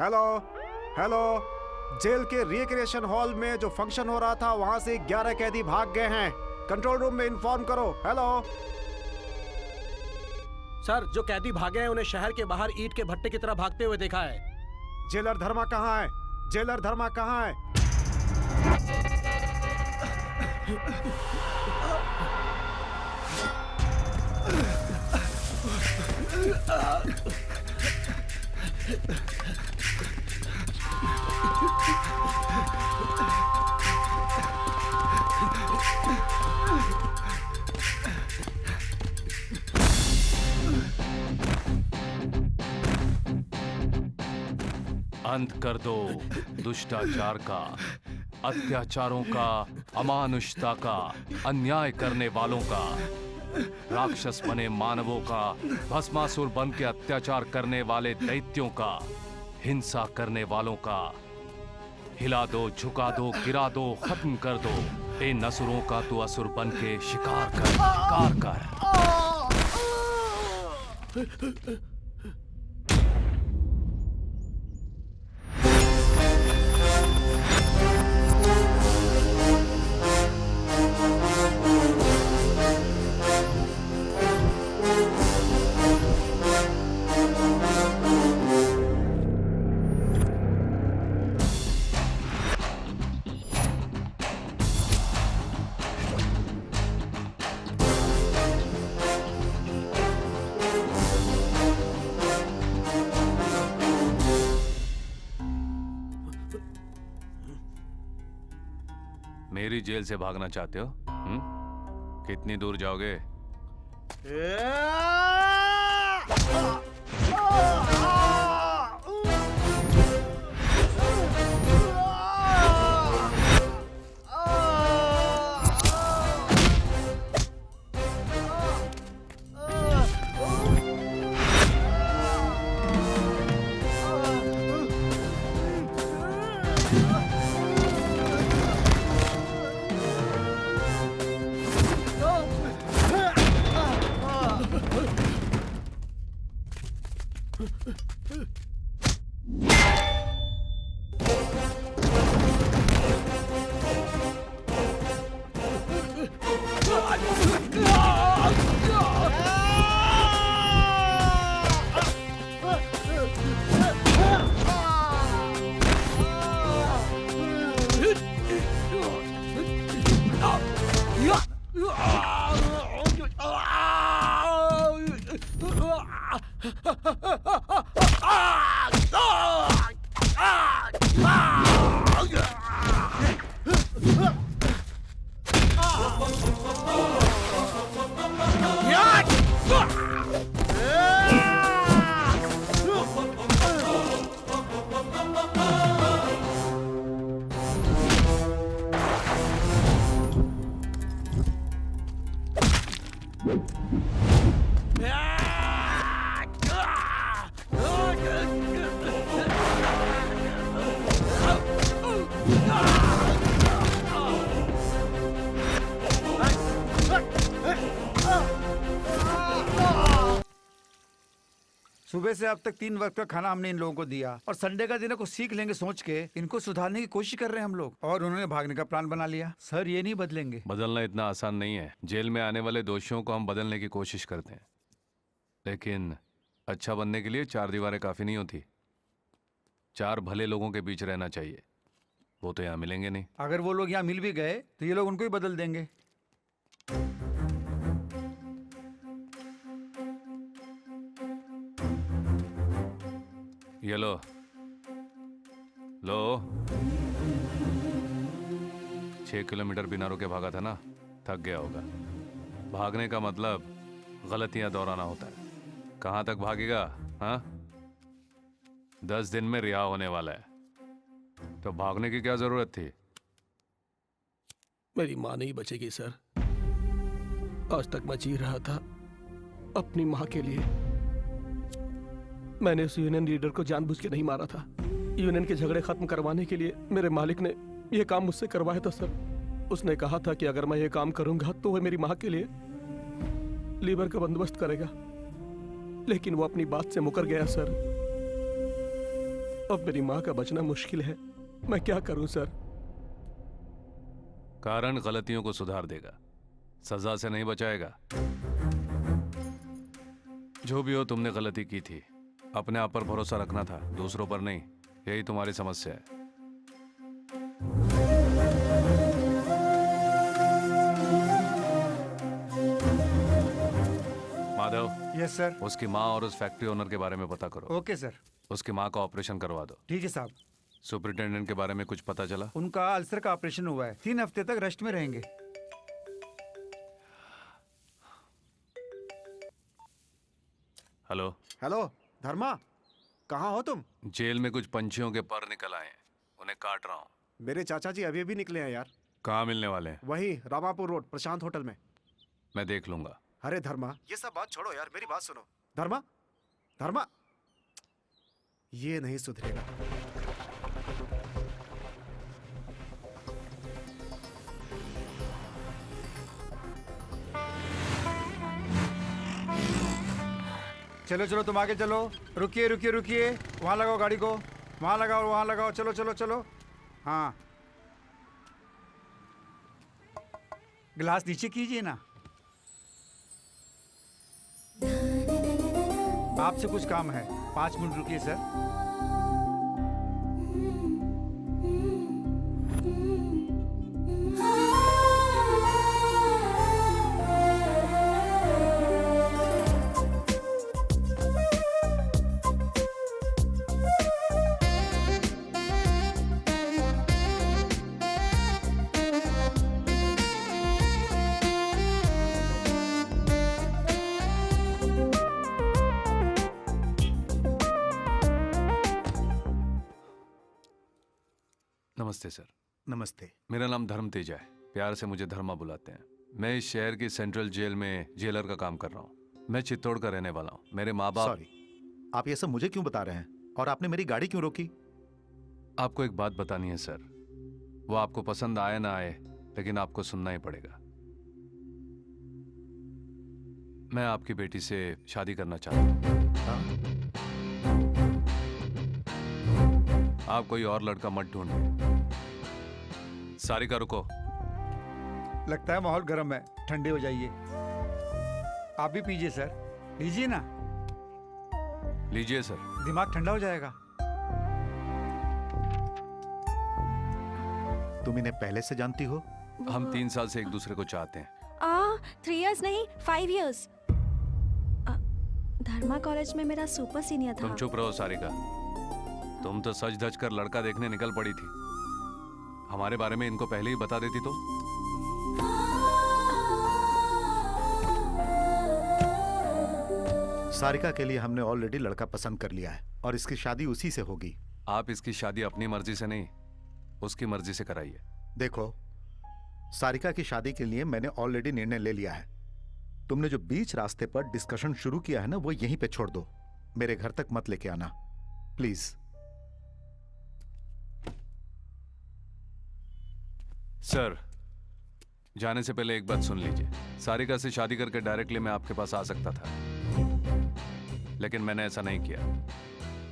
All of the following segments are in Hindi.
हेलो हेलो, जेल के रिक्रिएशन हॉल में जो फंक्शन हो रहा था वहां से 11 कैदी भाग गए हैं। कंट्रोल रूम में इन्फॉर्म करो। हेलो सर, जो कैदी भागे हैं उन्हें शहर के बाहर ईंट के भट्टे की तरह भागते हुए देखा है। जेलर धर्मा कहाँ है? जेलर धर्मा कहाँ है? अंत कर दो दुष्टाचार का, अत्याचारों का, अमानुषता का, अन्याय करने वालों का, राक्षस बने मानवों का, भस्मासुर बन के अत्याचार करने वाले दैत्यों का, हिंसा करने वालों का। हिला दो, झुका दो, गिरा दो, खत्म कर दो। इन असुरों का तू असुर बन के शिकार कर, शिकार कर। मेरी जेल से भागना चाहते हो? कितनी दूर जाओगे? सुबह से अब तक 3 वक्त का खाना हमने इन लोगों को दिया और संडे का दिन को सीख लेंगे सोच के इनको सुधारने की कोशिश कर रहे हैं हम लोग, और उन्होंने भागने का प्लान बना लिया। सर ये नहीं बदलेंगे। बदलना इतना आसान नहीं है। जेल में आने वाले दोषियों को हम बदलने की कोशिश करते हैं, लेकिन अच्छा बनने के लिए 4 दीवारें काफी नहीं होती। 4 भले लोगों के बीच रहना चाहिए। वो तो यहाँ मिलेंगे नहीं। अगर वो लोग यहाँ मिल भी गए तो ये लोग उनको ही बदल देंगे। ये लो लो। 6 किलोमीटर बिना रुके भागा था ना, थक गया होगा। भागने का मतलब गलतियां दोहराना होता है। कहां तक भागेगा? हाँ, 10 दिन में रिहा होने वाला है, तो भागने की क्या जरूरत थी? मेरी माँ नहीं बचेगी सर। आज तक मैं जी रहा था अपनी माँ के लिए। मैंने उस यूनियन लीडर को जानबूझ के नहीं मारा था। यूनियन के झगड़े खत्म करवाने के लिए मेरे मालिक ने यह काम मुझसे करवाया था सर। उसने कहा था कि अगर मैं ये काम करूंगा तो वह मेरी माँ के लिए लीवर का बंदोबस्त करेगा, लेकिन वो अपनी बात से मुकर गया सर। अब मेरी माँ का बचना मुश्किल है। मैं क्या करूं सर? कारण गलतियों को सुधार देगा, सजा से नहीं बचाएगा। जो भी हो, तुमने गलती की थी। अपने आप पर भरोसा रखना था, दूसरों पर नहीं। यही तुम्हारी समस्या है। Madhav, yes sir. उसकी माँ और उस फैक्ट्री ओनर के बारे में पता करो। Okay sir. उसकी माँ का ऑपरेशन करवा दो। ठीक है साहब। सुपरिटेंडेंट के बारे में कुछ पता चला? उनका अल्सर का ऑपरेशन हुआ है, 3 हफ्ते तक रेस्ट में रहेंगे। हेलो। हेलो धर्मा, कहाँ हो तुम? जेल में कुछ पंछियों के पर निकल आए हैं, उन्हें काट रहा हूँ। मेरे चाचा जी अभी भी निकले हैं यार। कहाँ मिलने वाले हैं? वहीं रामापुर रोड प्रशांत होटल में। मैं देख लूंगा। अरे धर्मा, ये सब बात छोड़ो यार, मेरी बात सुनो। धर्मा, धर्मा, ये नहीं सुधरेगा। चलो चलो, तुम आगे चलो। रुकिए रुकिए रुकिए, वहाँ लगाओ गाड़ी को, वहाँ लगाओ, वहाँ लगाओ। चलो चलो चलो। हाँ, गिलास नीचे कीजिए ना। आपसे कुछ काम है, 5 मिनट रुकिए सर। नमस्ते सर। नमस्ते। मेरा नाम धर्म तेजा है, प्यार से मुझे धर्मा बुलाते हैं। मैं इस शहर की सेंट्रल जेल में जेलर का काम कर रहा हूँ। मैं चित्तौड़ का रहने वाला हूँ। मेरे माँ बाप। सॉरी, आप ये सब मुझे क्यों बता रहे हैं? और आपने मेरी गाड़ी क्यों रोकी? आपको एक बात बतानी है सर, वो आपको पसंद आए ना आए, लेकिन आपको सुनना ही पड़ेगा। मैं आपकी बेटी से शादी करना चाहता हूँ। हाँ? आप कोई और लड़का मत ढूंढिए। सारिका रुको। लगता है माहौल गर्म है, ठंडे हो जाइए। आप भी पीजिए सर, लीजिए ना। लीजिए सर। दिमाग ठंडा हो जाएगा। तुम इन्हें पहले से जानती हो? हम 3 साल से एक दूसरे को चाहते हैं। 3 इयर्स नहीं, 5 इयर्स। धर्मा कॉलेज में मेरा सुपर सीनियर था। तुम चुप रहो सारिका। तुम तो सज धज कर लड़का देखने निकल पड़ी थी। हमारे बारे में इनको पहले ही बता देती तो। सारिका के लिए हमने ऑलरेडी लड़का पसंद कर लिया है और इसकी शादी उसी से होगी। आप इसकी शादी अपनी मर्जी से नहीं, उसकी मर्जी से कराइए। देखो, सारिका की शादी के लिए मैंने ऑलरेडी निर्णय ले लिया है। तुमने जो बीच रास्ते पर डिस्कशन शुरू किया है ना, वो यहीं पे छोड़ दो। मेरे घर तक मत लेके आना, प्लीज। सर, जाने से पहले एक बात सुन लीजिए। सारिका से शादी करके डायरेक्टली मैं आपके पास आ सकता था, लेकिन मैंने ऐसा नहीं किया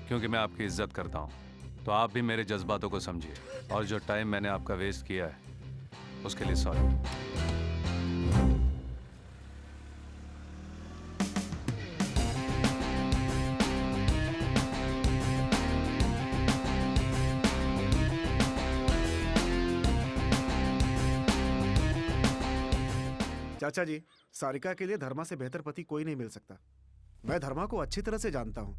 क्योंकि मैं आपकी इज्जत करता हूं। तो आप भी मेरे जज्बातों को समझिए, और जो टाइम मैंने आपका वेस्ट किया है उसके लिए सॉरी। चाचा जी, सारिका के लिए धर्मा से बेहतर पति कोई नहीं मिल सकता। मैं धर्मा को अच्छी तरह से जानता हूँ।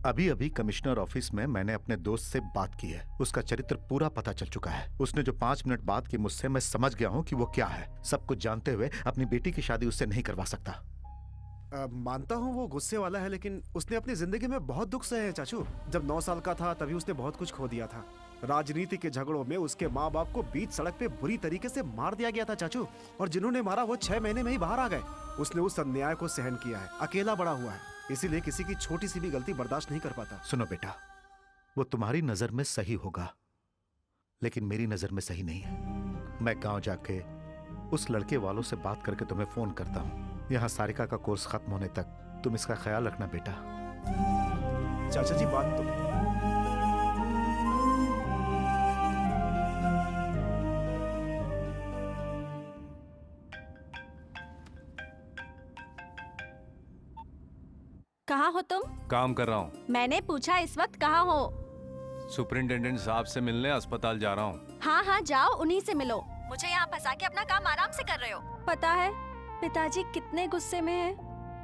अभी अभी कमिश्नर ऑफिस में मैंने अपने दोस्त से बात की है। उसका चरित्र पूरा पता चल चुका है। उसने जो 5 मिनट बात की मुझसे, मैं समझ गया हूँ कि वो क्या है। सब कुछ जानते हुए अपनी बेटी की शादी उससे नहीं करवा सकता। मानता हूँ वो गुस्से वाला है, लेकिन उसने अपनी जिंदगी में बहुत दुख सहे हैं चाचू। जब 9 साल का था तभी उसने बहुत कुछ खो दिया था। राजनीति के झगड़ों में उसके माँ बाप को बीच सड़क पे बुरी तरीके से मार दिया गया था चाचू, और जिन्होंने मारा वो 6 महीने में ही बाहर आ गए। उसने उस अन्याय को सहन किया है, अकेला बड़ा हुआ है, इसीलिए किसी की छोटी सी भी गलती बर्दाश्त नहीं कर पाता। सुनो बेटा, वो तुम्हारी नजर में सही होगा, लेकिन मेरी नजर में सही नहीं है। मैं गांव जाके उस लड़के वालों से बात करके तुम्हें फोन करता हूँ। यहाँ सारिका का कोर्स खत्म होने तक तुम इसका ख्याल रखना बेटा। चाचा जी, बात तो कहाँ हो तुम? काम कर रहा हूँ। मैंने पूछा इस वक्त कहाँ हो? सुपरिंटेंडेंट साहब से मिलने अस्पताल जा रहा हूँ। हाँ हाँ जाओ, उन्हीं से मिलो। मुझे यहाँ फंसा के अपना काम आराम से कर रहे हो। पता है पिताजी कितने गुस्से में हैं।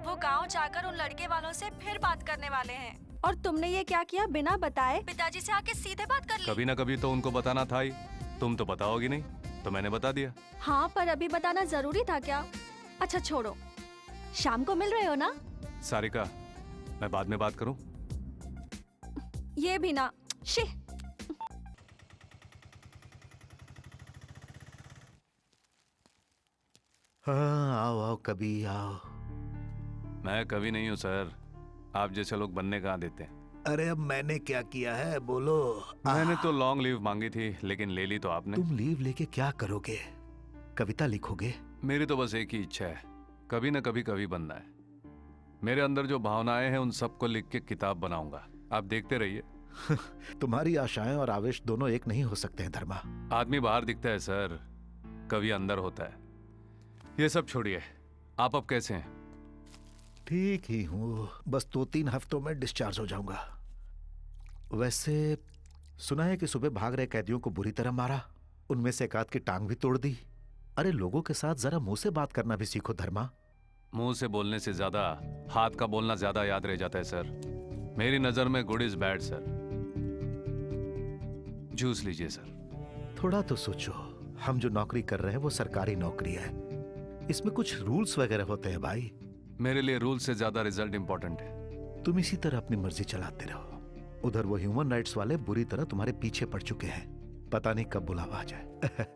वो गांव जाकर उन लड़के वालों से फिर बात करने वाले हैं। और तुमने ये क्या किया, बिना बताए पिताजी से आके सीधे बात कर ली। कभी ना कभी तो उनको बताना था ही। तुम तो बताओगी नहीं, तो मैंने बता दिया। हाँ पर अभी बताना जरूरी था क्या? अच्छा छोड़ो, शाम को मिल रहे हो ना? सारिका, मैं बाद में बात करूँ? ये भी ना। शी। हाँ, आओ आओ कभी आओ। मैं कभी नहीं हूँ सर, आप जैसे लोग बनने कहाँ देते हैं। अरे अब मैंने क्या किया है बोलो। मैंने तो लॉन्ग लीव मांगी थी, लेकिन ले ली तो आपने। तुम लीव लेके क्या करोगे? कविता लिखोगे? मेरी तो बस एक ही इच्छा है, कभी ना कभी बनना है। मेरे अंदर जो भावनाएं हैं उन सबको लिख के किताब बनाऊंगा। आप देखते रहिए। तुम्हारी आशाएं और आवेश दोनों एक नहीं हो सकते हैं धर्मा। आदमी बाहर दिखता है सर, कभी अंदर होता है। ये सब छोड़िए, आप अब कैसे हैं? ठीक ही हूँ, बस 2-3 हफ्तों में डिस्चार्ज हो जाऊंगा। वैसे सुना है कि सुबह भाग रहे कैदियों को बुरी तरह मारा, उनमें से एक आध की टांग भी तोड़ दी। अरे लोगों के साथ जरा मुंह से बात करना भी सीखो धर्मा। मुंह से बोलने से ज्यादा हाथ का बोलना ज्यादा याद रह जाता है सर। मेरी नजर में good is bad sir. Juice लीजिए सर। थोड़ा तो सोचो, हम जो नौकरी कर रहे हैं वो सरकारी नौकरी है, इसमें कुछ रूल्स वगैरह होते हैं भाई। मेरे लिए रूल से ज्यादा रिजल्ट इंपॉर्टेंट है। तुम इसी तरह अपनी मर्जी चलाते रहो। उधर वो ह्यूमन राइट्स वाले बुरी तरह तुम्हारे पीछे पड़ चुके हैं, पता नहीं कब बुलावा आ जाए।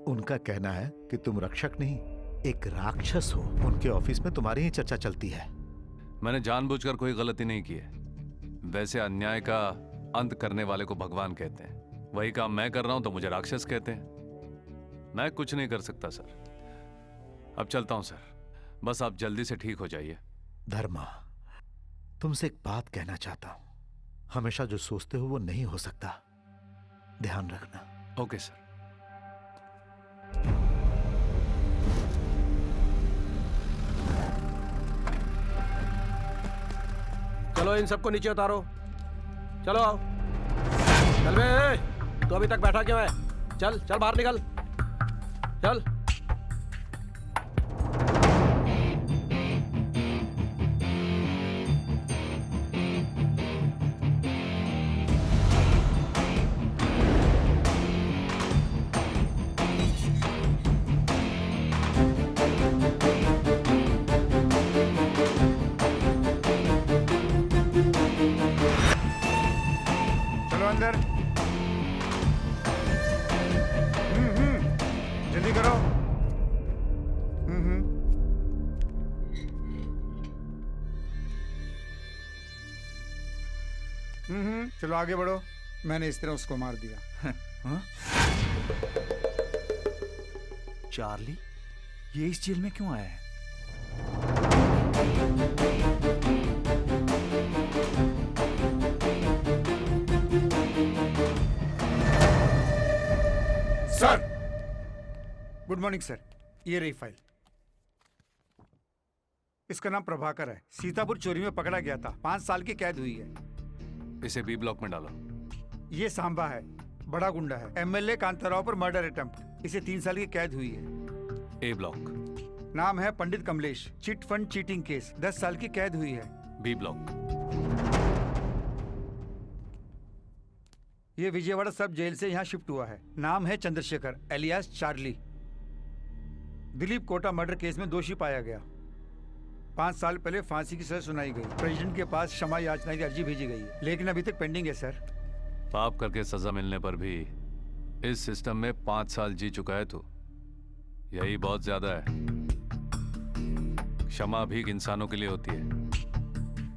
उनका कहना है कि तुम रक्षक नहीं, एक राक्षस हो। उनके ऑफिस में तुम्हारी ही चर्चा चलती है। मैंने जानबूझकर कोई गलती नहीं की है। वैसे अन्याय का अंत करने वाले को भगवान कहते हैं, वही काम मैं कर रहा हूं तो मुझे राक्षस कहते हैं। मैं कुछ नहीं कर सकता सर। अब चलता हूं सर, बस आप जल्दी से ठीक हो जाइए। धर्मा, तुमसे एक बात कहना चाहता हूं। हमेशा जो सोचते हो वो नहीं हो सकता, ध्यान रखना। Okay sir. चलो इन सबको नीचे उतारो। चलो आओ। चल बे, तू अभी तक बैठा क्यों है? चल चल बाहर निकल, चल। चलो अंदर। जल्दी करो। चलो आगे बढ़ो। मैंने इस तरह उसको मार दिया। हाँ? चार्ली ये इस जेल में क्यों आया है? Sir, good morning sir. ये रही फाइल। इसका नाम प्रभाकर है, सीतापुर चोरी में पकड़ा गया था, 5 साल की कैद हुई है। इसे बी ब्लॉक में डालो। ये सांबा है, बड़ा गुंडा है, एमएलए कांताराव पर मर्डर अटेम्प्ट, इसे 3 साल की कैद हुई है। A block. नाम है Pandit Kamlesh, chit fund cheating case, 10 साल की कैद हुई है। B block. ये विजयवाड़ा सब जेल से यहाँ शिफ्ट हुआ है। नाम है Chandrashekhar alias Charlie. Dilip Kota murder case में दोषी पाया गया। 5 साल पहले फांसी की सजा सुनाई गई। प्रेसिडेंट के पास क्षमा याचना की अर्जी भेजी गई है, लेकिन अभी तक पेंडिंग है सर। पाप करके सजा मिलने पर भी इस सिस्टम में 5 साल जी चुका है तू, यही बहुत ज्यादा है। क्षमा भी इंसानों के लिए होती है,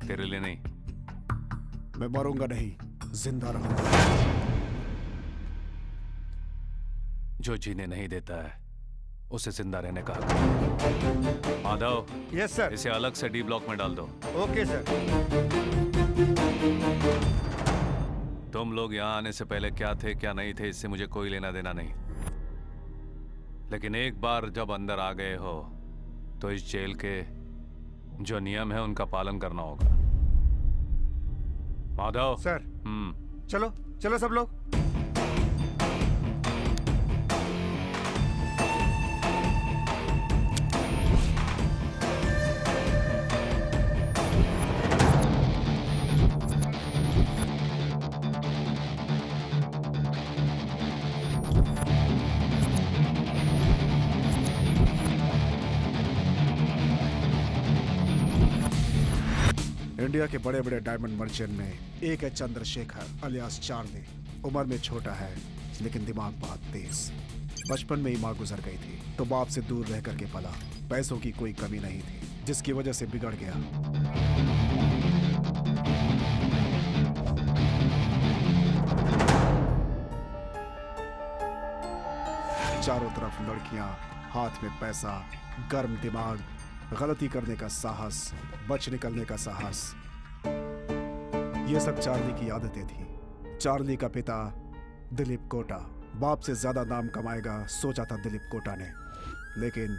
तेरे लिए नहीं। मैं मरूंगा नहीं, जिंदा रहूंगा। जो जीने नहीं देता है उसे जिंदा रहने का हक है। Madhav, yes sir. इसे अलग से डी ब्लॉक में डाल दो। Okay sir. तुम लोग यहाँ आने से पहले क्या थे क्या नहीं थे इससे मुझे कोई लेना देना नहीं, लेकिन एक बार जब अंदर आ गए हो तो इस जेल के जो नियम है उनका पालन करना होगा। माधव। सर। चलो चलो सब लोग। इंडिया के बड़े बड़े डायमंड मर्चेंट में एक है चंद्रशेखर अलियास चार्ली। उम्र में छोटा है लेकिन दिमाग बहुत तेज। बचपन में ही माँ गुजर गई थी तो बाप से दूर रह करके पला। पैसों की कोई कमी नहीं थी जिसकी वजह से बिगड़ गया। चारों तरफ लड़कियां, हाथ में पैसा, गर्म दिमाग, गलती करने का साहस, बच निकलने का साहस, ये सब चार्ली की आदतें थी। चार्ली का पिता दिलीप कोटा बाप से ज्यादा नाम कमाएगा सोचा था दिलीप कोटा ने, लेकिन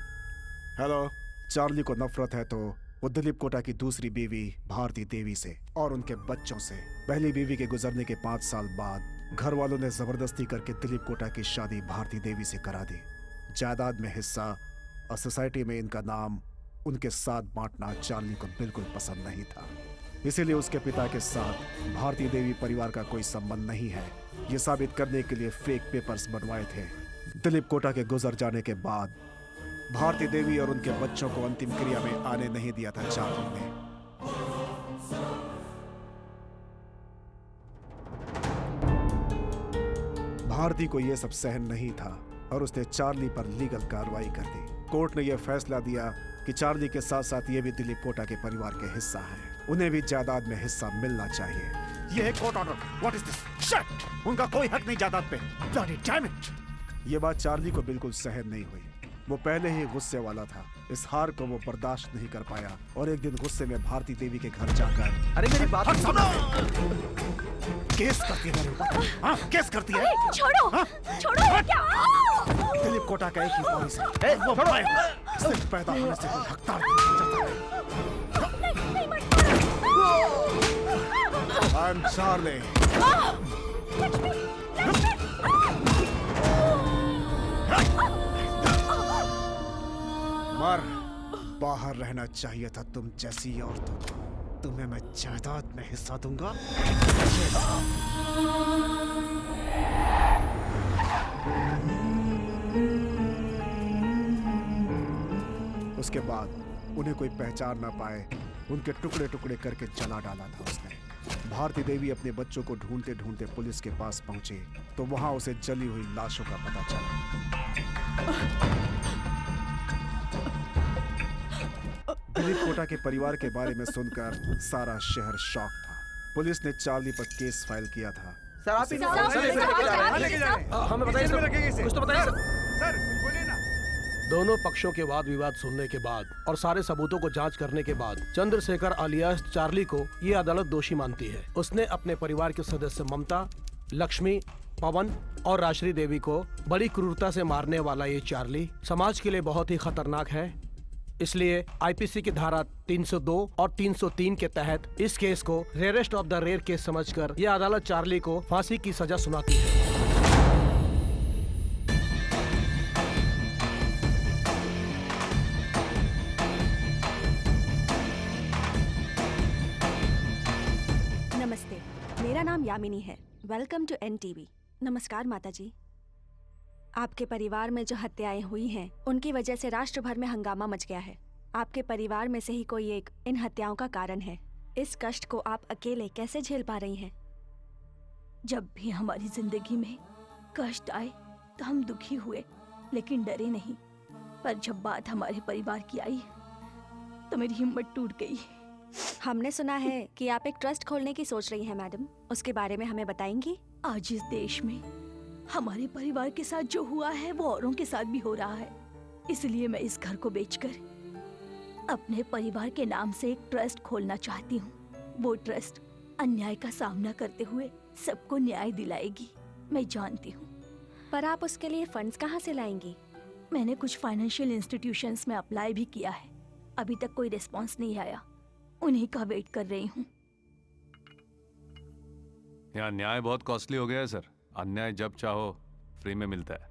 हेलो, चार्ली को नफरत है तो वो दिलीप कोटा की दूसरी बीवी भारती देवी से और उनके बच्चों से। पहली बीवी के गुजरने के 5 साल बाद घर वालों ने जबरदस्ती करके दिलीप कोटा की शादी भारती देवी से करा दी। जायदाद में हिस्सा और सोसाइटी में इनका नाम उनके साथ बांटना चार्ली को बिल्कुल पसंद नहीं था। इसीलिए उसके पिता के साथ भारती देवी परिवार का कोई संबंध नहीं है ये साबित करने के लिए फेक पेपर्स बनवाए थे। दिलीप कोटा के गुजर जाने के बाद भारती देवी और उनके बच्चों को अंतिम क्रिया में आने नहीं दिया था चार्ली ने। भारती को यह सब सहन नहीं था और उसने चार्ली पर लीगल कार्रवाई कर दी। कोर्ट ने यह फैसला दिया कि चार्ली के साथ साथ ये भी दिलीप कोटा के परिवार के हिस्सा हैं। उन्हें भी जायदाद में हिस्सा मिलना चाहिए। ये है court order. What is this? Shit! उनका कोई हक नहीं जायदाद पे। Bloody damn it! ये बात चार्ली को बिल्कुल सहन नहीं हुई। वो पहले ही गुस्से वाला था। इस हार को वो बर्दाश्त नहीं कर पाया और एक दिन गुस्से में भारती देवी के घर जाकर अरे मेरी बात सुनो! केस करती है मेरे ऊपर। हाँ, केस करती है। छोड़ो, हाँ? छोड़ो क्या? दिलीप कोटा का एक ही पॉइंट है, वो मैं सिर्फ पैदा होने से कोई हकदार नहीं जाता है। I'm Charlie. मर, बाहर रहना चाहिए था तुम जैसी औरतों को। तुम्हें मैं जायदाद में हिस्सा दूंगा। उसके बाद उन्हें कोई पहचान ना पाए उनके टुकड़े टुकड़े करके जला डाला था उसने। भारती देवी अपने बच्चों को ढूंढते ढूंढते पुलिस के पास पहुंची तो वहां उसे जली हुई लाशों का पता चला। दिलीप कोटा के परिवार के बारे में सुनकर सारा शहर शॉक था। पुलिस ने चार्ली पर केस फाइल किया था। सर आप ही हमें बताइए सर, कुछ तो बताइए सर। सर कुछ बोलिए ना। दोनों पक्षों के वाद विवाद सुनने के बाद और सारे सबूतों को जांच करने के बाद चंद्रशेखर अलियास चार्ली को ये अदालत दोषी मानती है। उसने अपने परिवार के सदस्य ममता, लक्ष्मी, पवन और राश्री देवी को बड़ी क्रूरता से मारने वाला ये चार्ली समाज के लिए बहुत ही खतरनाक है। इसलिए आईपीसी की धारा 302 और 303 के तहत इस केस को rarest of the rare case समझकर यह अदालत चार्ली को फांसी की सजा सुनाती है। नमस्ते, मेरा नाम यामिनी है। Welcome to NTV. नमस्कार माता जी। आपके परिवार में जो हत्याएं हुई हैं, उनकी वजह से राष्ट्र भर में हंगामा मच गया है। आपके परिवार में से ही कोई एक इन हत्याओं का कारण है। इस कष्ट को आप अकेले कैसे झेल पा रही हैं? जब भी हमारी जिंदगी में कष्ट आए तो हम दुखी हुए, लेकिन डरे नहीं। पर जब बात हमारे परिवार की आई तो मेरी हिम्मत टूट गई। हमने सुना है कि आप एक ट्रस्ट खोलने की सोच रही हैं मैडम, उसके बारे में हमें बताएंगी? आज इस देश में हमारे परिवार के साथ जो हुआ है वो औरों के साथ भी हो रहा है। इसलिए मैं इस घर को बेचकर अपने परिवार के नाम से एक ट्रस्ट खोलना चाहती हूँ। वो ट्रस्ट अन्याय का सामना करते हुए सबको न्याय दिलाएगी, मैं जानती हूँ। पर आप उसके लिए फंड्स कहाँ से लाएंगी? मैंने कुछ फाइनेंशियल इंस्टीट्यूशंस में अप्लाई भी किया है, अभी तक कोई रिस्पॉन्स नहीं आया। उन्हीं का वेट कर रही हूँ। यहाँ न्याय बहुत कॉस्टली हो गया है सर। अन्याय जब चाहो फ्री में मिलता है,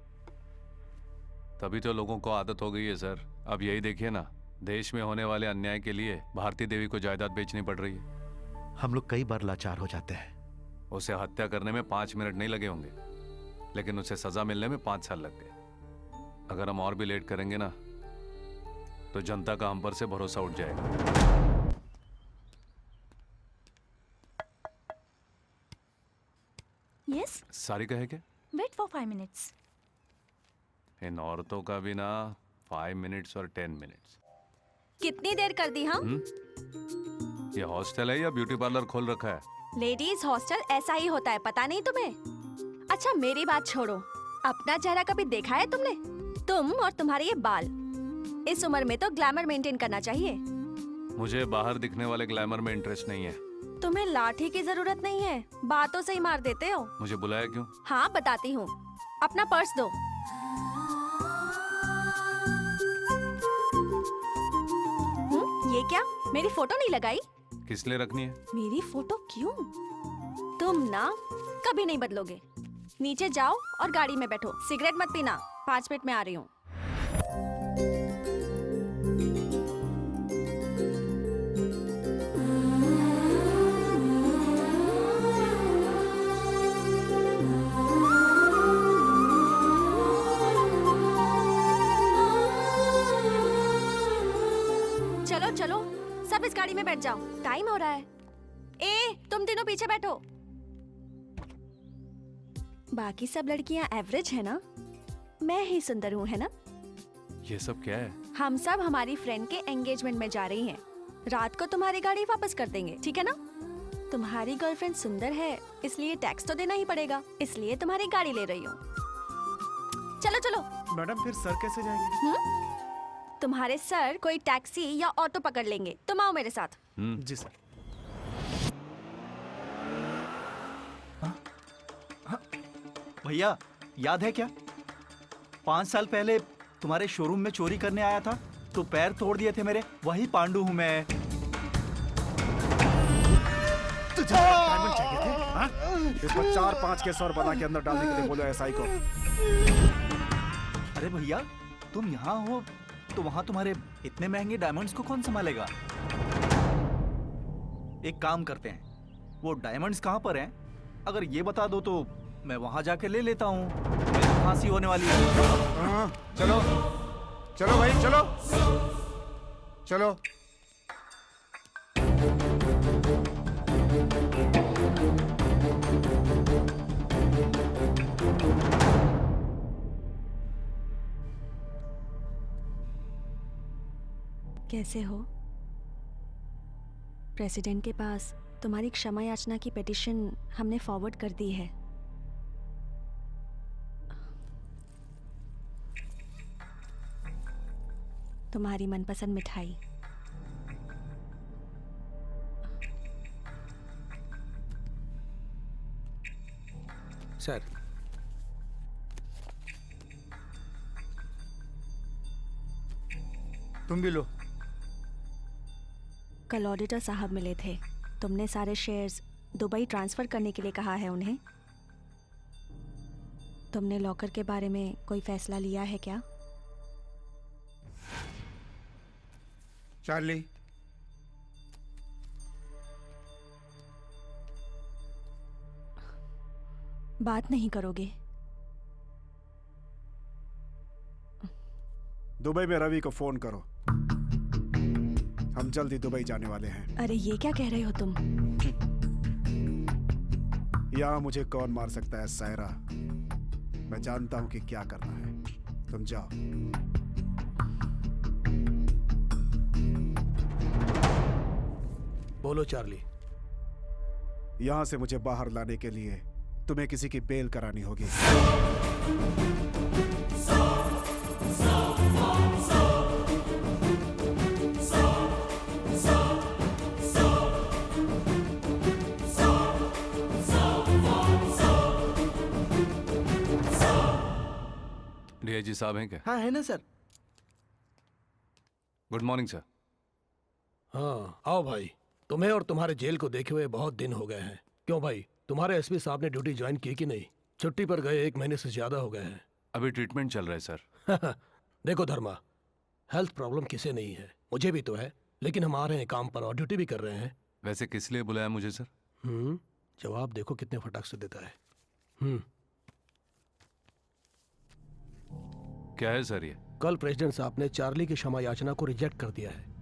तभी तो लोगों को आदत हो गई है सर। अब यही देखिए ना, देश में होने वाले अन्याय के लिए भारती देवी को जायदाद बेचनी पड़ रही है। हम लोग कई बार लाचार हो जाते हैं। उसे हत्या करने में 5 मिनट नहीं लगे होंगे, लेकिन उसे सजा मिलने में 5 साल लग गए। अगर हम और भी लेट करेंगे ना, तो जनता का हम पर से भरोसा उठ जाएगा। यस, सारी कहे क्या? Wait for 5 minutes. इन औरतों का भी ना 5 मिनट्स और 10 मिनट्स। कितनी देर कर दी हाँ? ये हॉस्टल है या ब्यूटी पार्लर खोल रखा है? लेडीज हॉस्टल ऐसा ही होता है, पता नहीं तुम्हें? अच्छा मेरी बात छोड़ो, अपना चेहरा कभी देखा है तुमने? तुम और तुम्हारे ये बाल, इस उम्र में तो ग्लैमर मेंटेन करना चाहिए। मुझे बाहर दिखने वाले ग्लैमर में इंटरेस्ट नहीं है। तुम्हें लाठी की जरूरत नहीं है, बातों से ही मार देते हो। मुझे बुलाया क्यों? हाँ बताती हूँ, अपना पर्स दो। ये क्या, मेरी फोटो नहीं लगाई? किस लिए रखनी है? मेरी फोटो क्यों? तुम ना कभी नहीं बदलोगे। नीचे जाओ और गाड़ी में बैठो, सिगरेट मत पीना। 5 मिनट में आ रही हूँ। चलो चलो, सब इस गाड़ी में बैठ जाओ, टाइम हो रहा है। ए, तुम तीनों पीछे बैठो। बाकी सब लड़कियां एवरेज है ना, मैं ही सुंदर हूँ, है ना? ये सब क्या है? हम सब हमारी फ्रेंड के एंगेजमेंट में जा रही हैं। रात को तुम्हारी गाड़ी वापस कर देंगे, ठीक है ना? तुम्हारी गर्लफ्रेंड सुंदर है, इसलिए टैक्स तो देना ही पड़ेगा, इसलिए तुम्हारी गाड़ी ले रही हूँ। चलो चलो। मैडम फिर सर कैसे जाएंगे? तुम्हारे सर कोई टैक्सी या ऑटो पकड़ लेंगे, तुम आओ मेरे साथ। जी सर। भैया याद है क्या, 5 साल पहले तुम्हारे शोरूम में चोरी करने आया था तो पैर तोड़ दिए थे मेरे? वही पांडु हूँ मैं। तुझे डायमंड चाहिए थे? हाँ? इसको 4-5 केस और बना के अंदर डालने के लिए बोलो एसआई को। अरे भैया तुम यहाँ हो तो वहाँ तुम्हारे इतने महंगे डायमंड्स को कौन संभालेगा? एक काम करते हैं, वो डायमंड्स कहाँ पर हैं? अगर ये बता दो तो मैं वहाँ जाके ले लेता हूँ। मेरी फांसी होने वाली है। हाँ, चलो चलो भाई चलो चलो। कैसे हो? प्रेसिडेंट के पास तुम्हारी क्षमा याचना की पिटीशन हमने फॉरवर्ड कर दी है। तुम्हारी मनपसंद मिठाई। सर, तुम भी लो। कल ऑडिटर साहब मिले थे, तुमने सारे शेयर्स दुबई ट्रांसफर करने के लिए कहा है उन्हें। तुमने लॉकर के बारे में कोई फैसला लिया है क्या? चार्ली, बात नहीं करोगे? दुबई में रवि को फोन करो, हम जल्दी दुबई जाने वाले हैं। अरे ये क्या कह रहे हो तुम? यहाँ मुझे कौन मार सकता है सायरा, मैं जानता हूँ कि क्या करना है। तुम जाओ। बोलो चार्ली। यहाँ से मुझे बाहर लाने के लिए तुम्हें किसी की बेल करानी होगी। डीआईजी साहब हैं क्या? हाँ है ना सर। Good morning sir. हाँ आओ भाई, तुम्हें और तुम्हारे जेल को देखे हुए बहुत दिन हो गए हैं। क्यों भाई, तुम्हारे एसपी साहब ने ड्यूटी ज्वाइन की कि नहीं? छुट्टी पर गए 1 महीने से ज्यादा हो गए हैं। अभी ट्रीटमेंट चल रहा है सर। देखो धर्मा, हेल्थ प्रॉब्लम किसे नहीं है, मुझे भी तो है, लेकिन हम आ रहे हैं काम पर और ड्यूटी भी कर रहे हैं। वैसे किस लिए बुलाया मुझे सर? जवाब देखो कितने फटाक से देता है। क्या है सर ये? कल प्रेसिडेंट साहब ने चार्ली की क्षमा याचना को रिजेक्ट कर दिया है।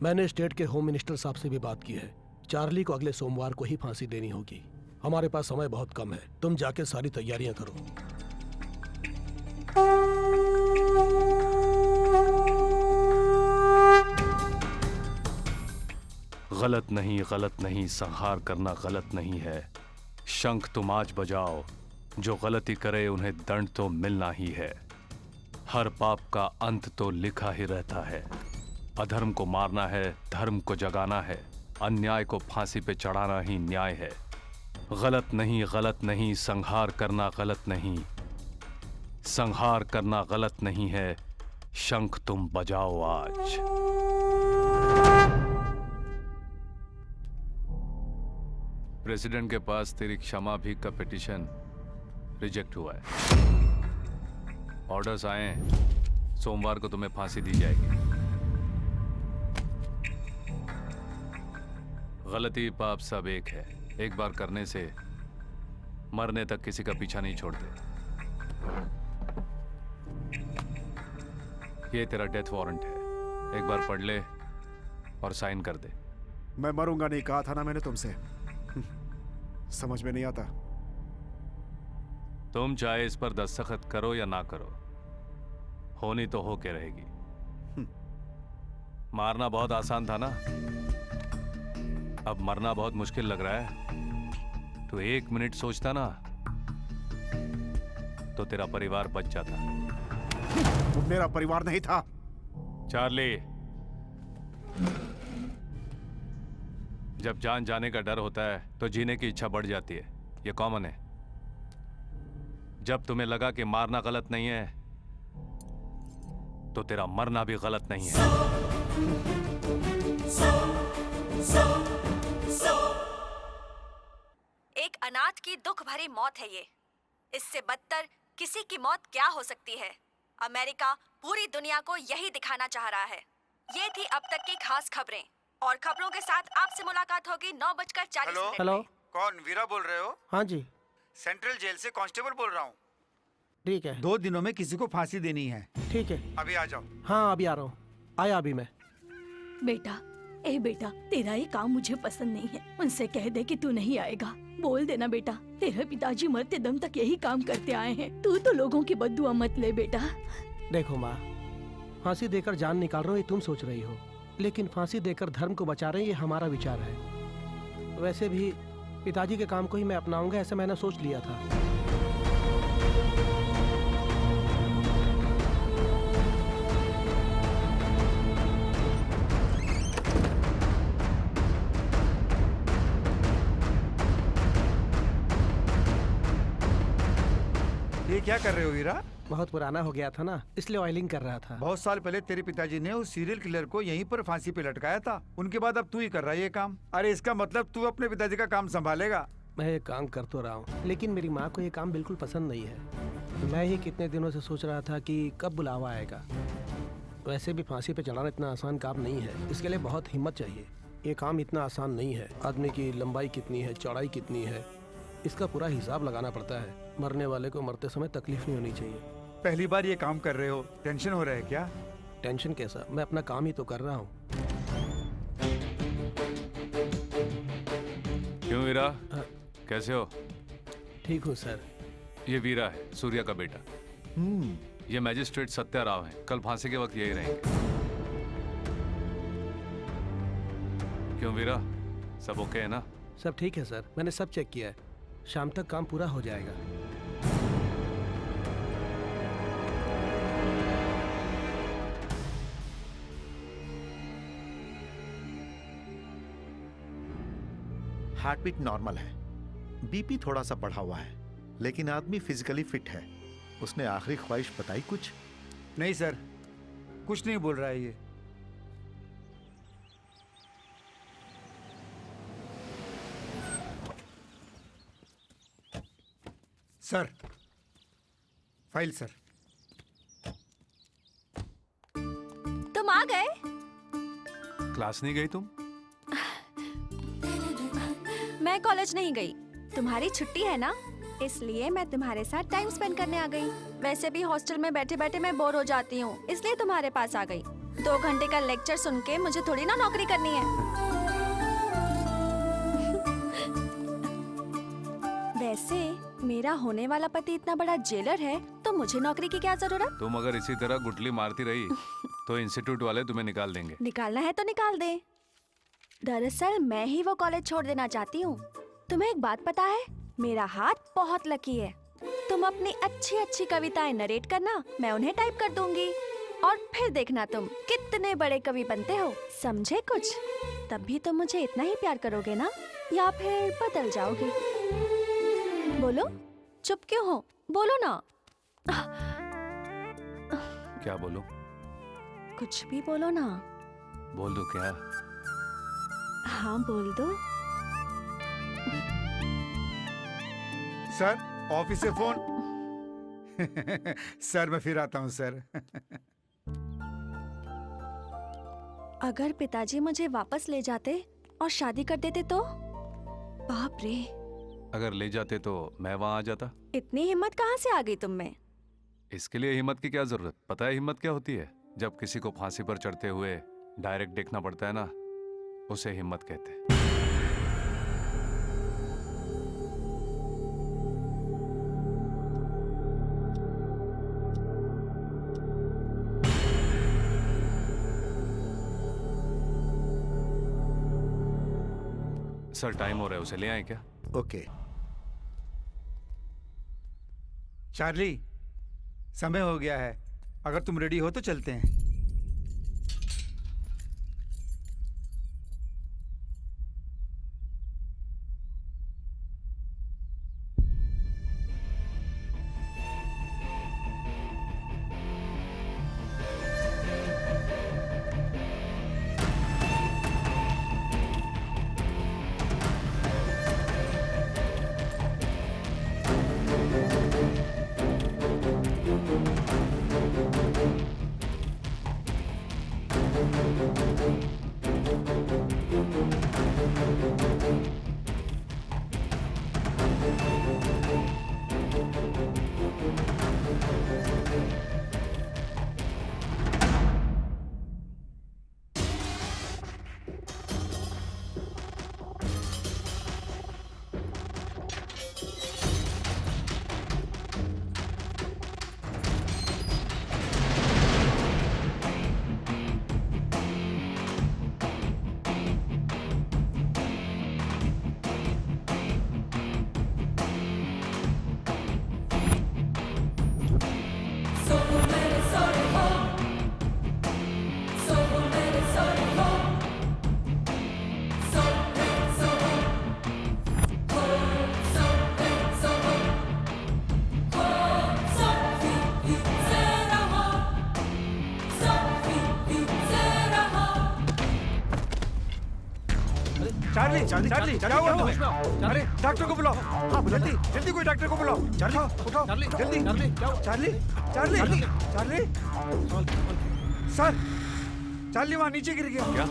मैंने स्टेट के होम मिनिस्टर साहब से भी बात की है। चार्ली को अगले सोमवार को ही फांसी देनी होगी। हमारे पास समय बहुत कम है, तुम जाके सारी तैयारियां करो। गलत नहीं, संहार करना गलत नहीं है। शंख तुम आज बजाओ, जो गलती करे उन्हें दंड तो मिलना ही है। हर पाप का अंत तो लिखा ही रहता है। अधर्म को मारना है, धर्म को जगाना है, अन्याय को फांसी पे चढ़ाना ही न्याय है। गलत नहीं, संहार करना गलत नहीं, संहार करना गलत नहीं है। शंख तुम बजाओ आज। प्रेसिडेंट के पास तेरी क्षमा भी का पिटीशन रिजेक्ट हुआ है। ऑर्डर्स आए हैं, सोमवार को तुम्हें फांसी दी जाएगी। गलती पाप सब एक है, एक बार करने से मरने तक किसी का पीछा नहीं छोड़ते। ये तेरा डेथ वारंट है, एक बार पढ़ ले और साइन कर दे। मैं मरूंगा नहीं कहा था ना मैंने तुमसे। समझ में नहीं आता। तुम चाहे इस पर दस्तखत करो या ना करो, होनी तो हो के रहेगी। मारना बहुत आसान था ना, अब मरना बहुत मुश्किल लग रहा है। तो 1 मिनट सोचता ना तो तेरा परिवार बच जाता। वो मेरा परिवार नहीं था। चार्ली, जब जान जाने का डर होता है तो जीने की इच्छा बढ़ जाती है, ये कॉमन है। जब तुम्हें लगा कि मारना गलत नहीं है तो तेरा मरना भी गलत नहीं है। एक अनाथ की दुख भरी मौत है ये। इससे बदतर किसी की मौत क्या हो सकती है? अमेरिका पूरी दुनिया को यही दिखाना चाह रहा है। ये थी अब तक की खास खबरें, और खबरों के साथ आपसे मुलाकात होगी 9:40 हेलो, कौन? वीरा बोल रहे हो? हाँ जी, सेंट्रल जेल से कांस्टेबल बोल रहा हूँ। ठीक है। 2 दिनों में किसी को फांसी देनी है। ठीक है, अभी आ जाओ। हाँ अभी आ रहा हूँ। आया अभी मैं। बेटा, ए बेटा, तेरा ये काम मुझे पसंद नहीं है। उनसे कह दे कि तू नहीं आएगा। बोल देना बेटा, तेरे पिताजी मरते दम तक यही काम करते आए हैं। तू तो लोगों की बद्दुआ मत ले बेटा। देखो माँ, फांसी देकर जान निकाल रहा हूँ ये तुम सोच रही हो, लेकिन फांसी देकर धर्म को बचा रहे हैं ये हमारा विचार है। वैसे भी पिताजी के काम को ही मैं अपनाऊंगा ऐसा मैंने सोच लिया था। ये क्या कर रहे हो वीरा? बहुत पुराना हो गया था ना, इसलिए ऑयलिंग कर रहा था। बहुत साल पहले तेरे पिताजी ने उस सीरियल किलर को यहीं पर फांसी पे लटकाया था। उनके बाद अब तू ही कर रहा है ये काम। अरे इसका मतलब तू अपने पिताजी का काम संभालेगा। मैं ये काम कर तो रहा हूँ, लेकिन मेरी माँ को ये काम बिल्कुल पसंद नहीं है। मैं ही कितने दिनों से सोच रहा था कि कब बुलावा आएगा। वैसे भी फांसी पे चढ़ाना इतना आसान काम नहीं है, इसके लिए बहुत हिम्मत चाहिए। ये काम इतना आसान नहीं है। आदमी की लंबाई कितनी है, चौड़ाई कितनी है, इसका पूरा हिसाब लगाना पड़ता है। मरने वाले को मरते समय तकलीफ नहीं होनी चाहिए। पहली बार ये काम कर रहे हो, टेंशन हो रहा है क्या? टेंशन कैसा, मैं अपना काम ही तो कर रहा हूँ। क्यों वीरा, कैसे हो? ठीक हूँ सर। ये वीरा है, सूर्या का बेटा। ये मैजिस्ट्रेट सत्या राव है, कल फांसी के वक्त यही रहेंगे। क्यों वीरा, सब ओके है ना? सब ठीक है सर, मैंने सब चेक किया है। शाम तक काम पूरा हो जाएगा। हार्ट बीट नॉर्मल है, बीपी थोड़ा सा बढ़ा हुआ है, लेकिन आदमी फिजिकली फिट है। उसने आखिरी ख्वाहिश बताई कुछ? नहीं सर, कुछ नहीं बोल रहा है ये। Sir, file sir. तुम आ गए? क्लास नहीं गई तुम? मैं कॉलेज नहीं गई। तुम्हारी छुट्टी है ना, इसलिए मैं तुम्हारे साथ टाइम स्पेंड करने आ गई। वैसे भी हॉस्टल में बैठे बैठे मैं बोर हो जाती हूँ, इसलिए तुम्हारे पास आ गई। 2 घंटे का लेक्चर सुन के मुझे थोड़ी ना नौकरी करनी है। वैसे मेरा होने वाला पति इतना बड़ा जेलर है, तो मुझे नौकरी की क्या जरूरत? तुम अगर इसी तरह गुटली मारती रही तो इंस्टीट्यूट वाले तुम्हें निकाल देंगे। निकालना है तो निकाल दे। दरअसल मैं ही वो कॉलेज छोड़ देना चाहती हूँ। तुम्हें एक बात पता है, मेरा हाथ बहुत लकी है। तुम अपनी अच्छी अच्छी कविताएं नरेट करना, मैं उन्हें टाइप कर दूंगी और फिर देखना तुम कितने बड़े कवि बनते हो। समझे कुछ? तब भी तुम मुझे इतना ही प्यार करोगे ना, या फिर बदल जाओगे? बोलो, चुप क्यों हो? बोलो ना। क्या बोलूं? कुछ भी बोलो ना। बोल दो क्या? हाँ बोल दो। सर, ऑफिस से फोन। सर, मैं फिर आता हूँ सर। अगर पिताजी मुझे वापस ले जाते और शादी कर देते तो? बाप रे, अगर ले जाते तो मैं वहां आ जाता। इतनी हिम्मत कहाँ से आ गई तुम में? इसके लिए हिम्मत की क्या जरूरत? पता है हिम्मत क्या होती है? जब किसी को फांसी पर चढ़ते हुए डायरेक्ट देखना पड़ता है ना, उसे हिम्मत कहते हैं। सर, टाइम हो रहा है, उसे ले आए क्या? ओके। चार्ली, समय हो गया है। अगर तुम रेडी हो तो चलते हैं। चार्ली, क्या हुआ तुम्हें? अरे डॉक्टर को बुलाओ। हाँ, जल्दी जल्दी कोई डॉक्टर को बुलाओ। चार्ली, उठाओ जल्दी। Charlie, Charlie, Charlie. Sir, Charlie वहाँ नीचे गिर गया। क्या?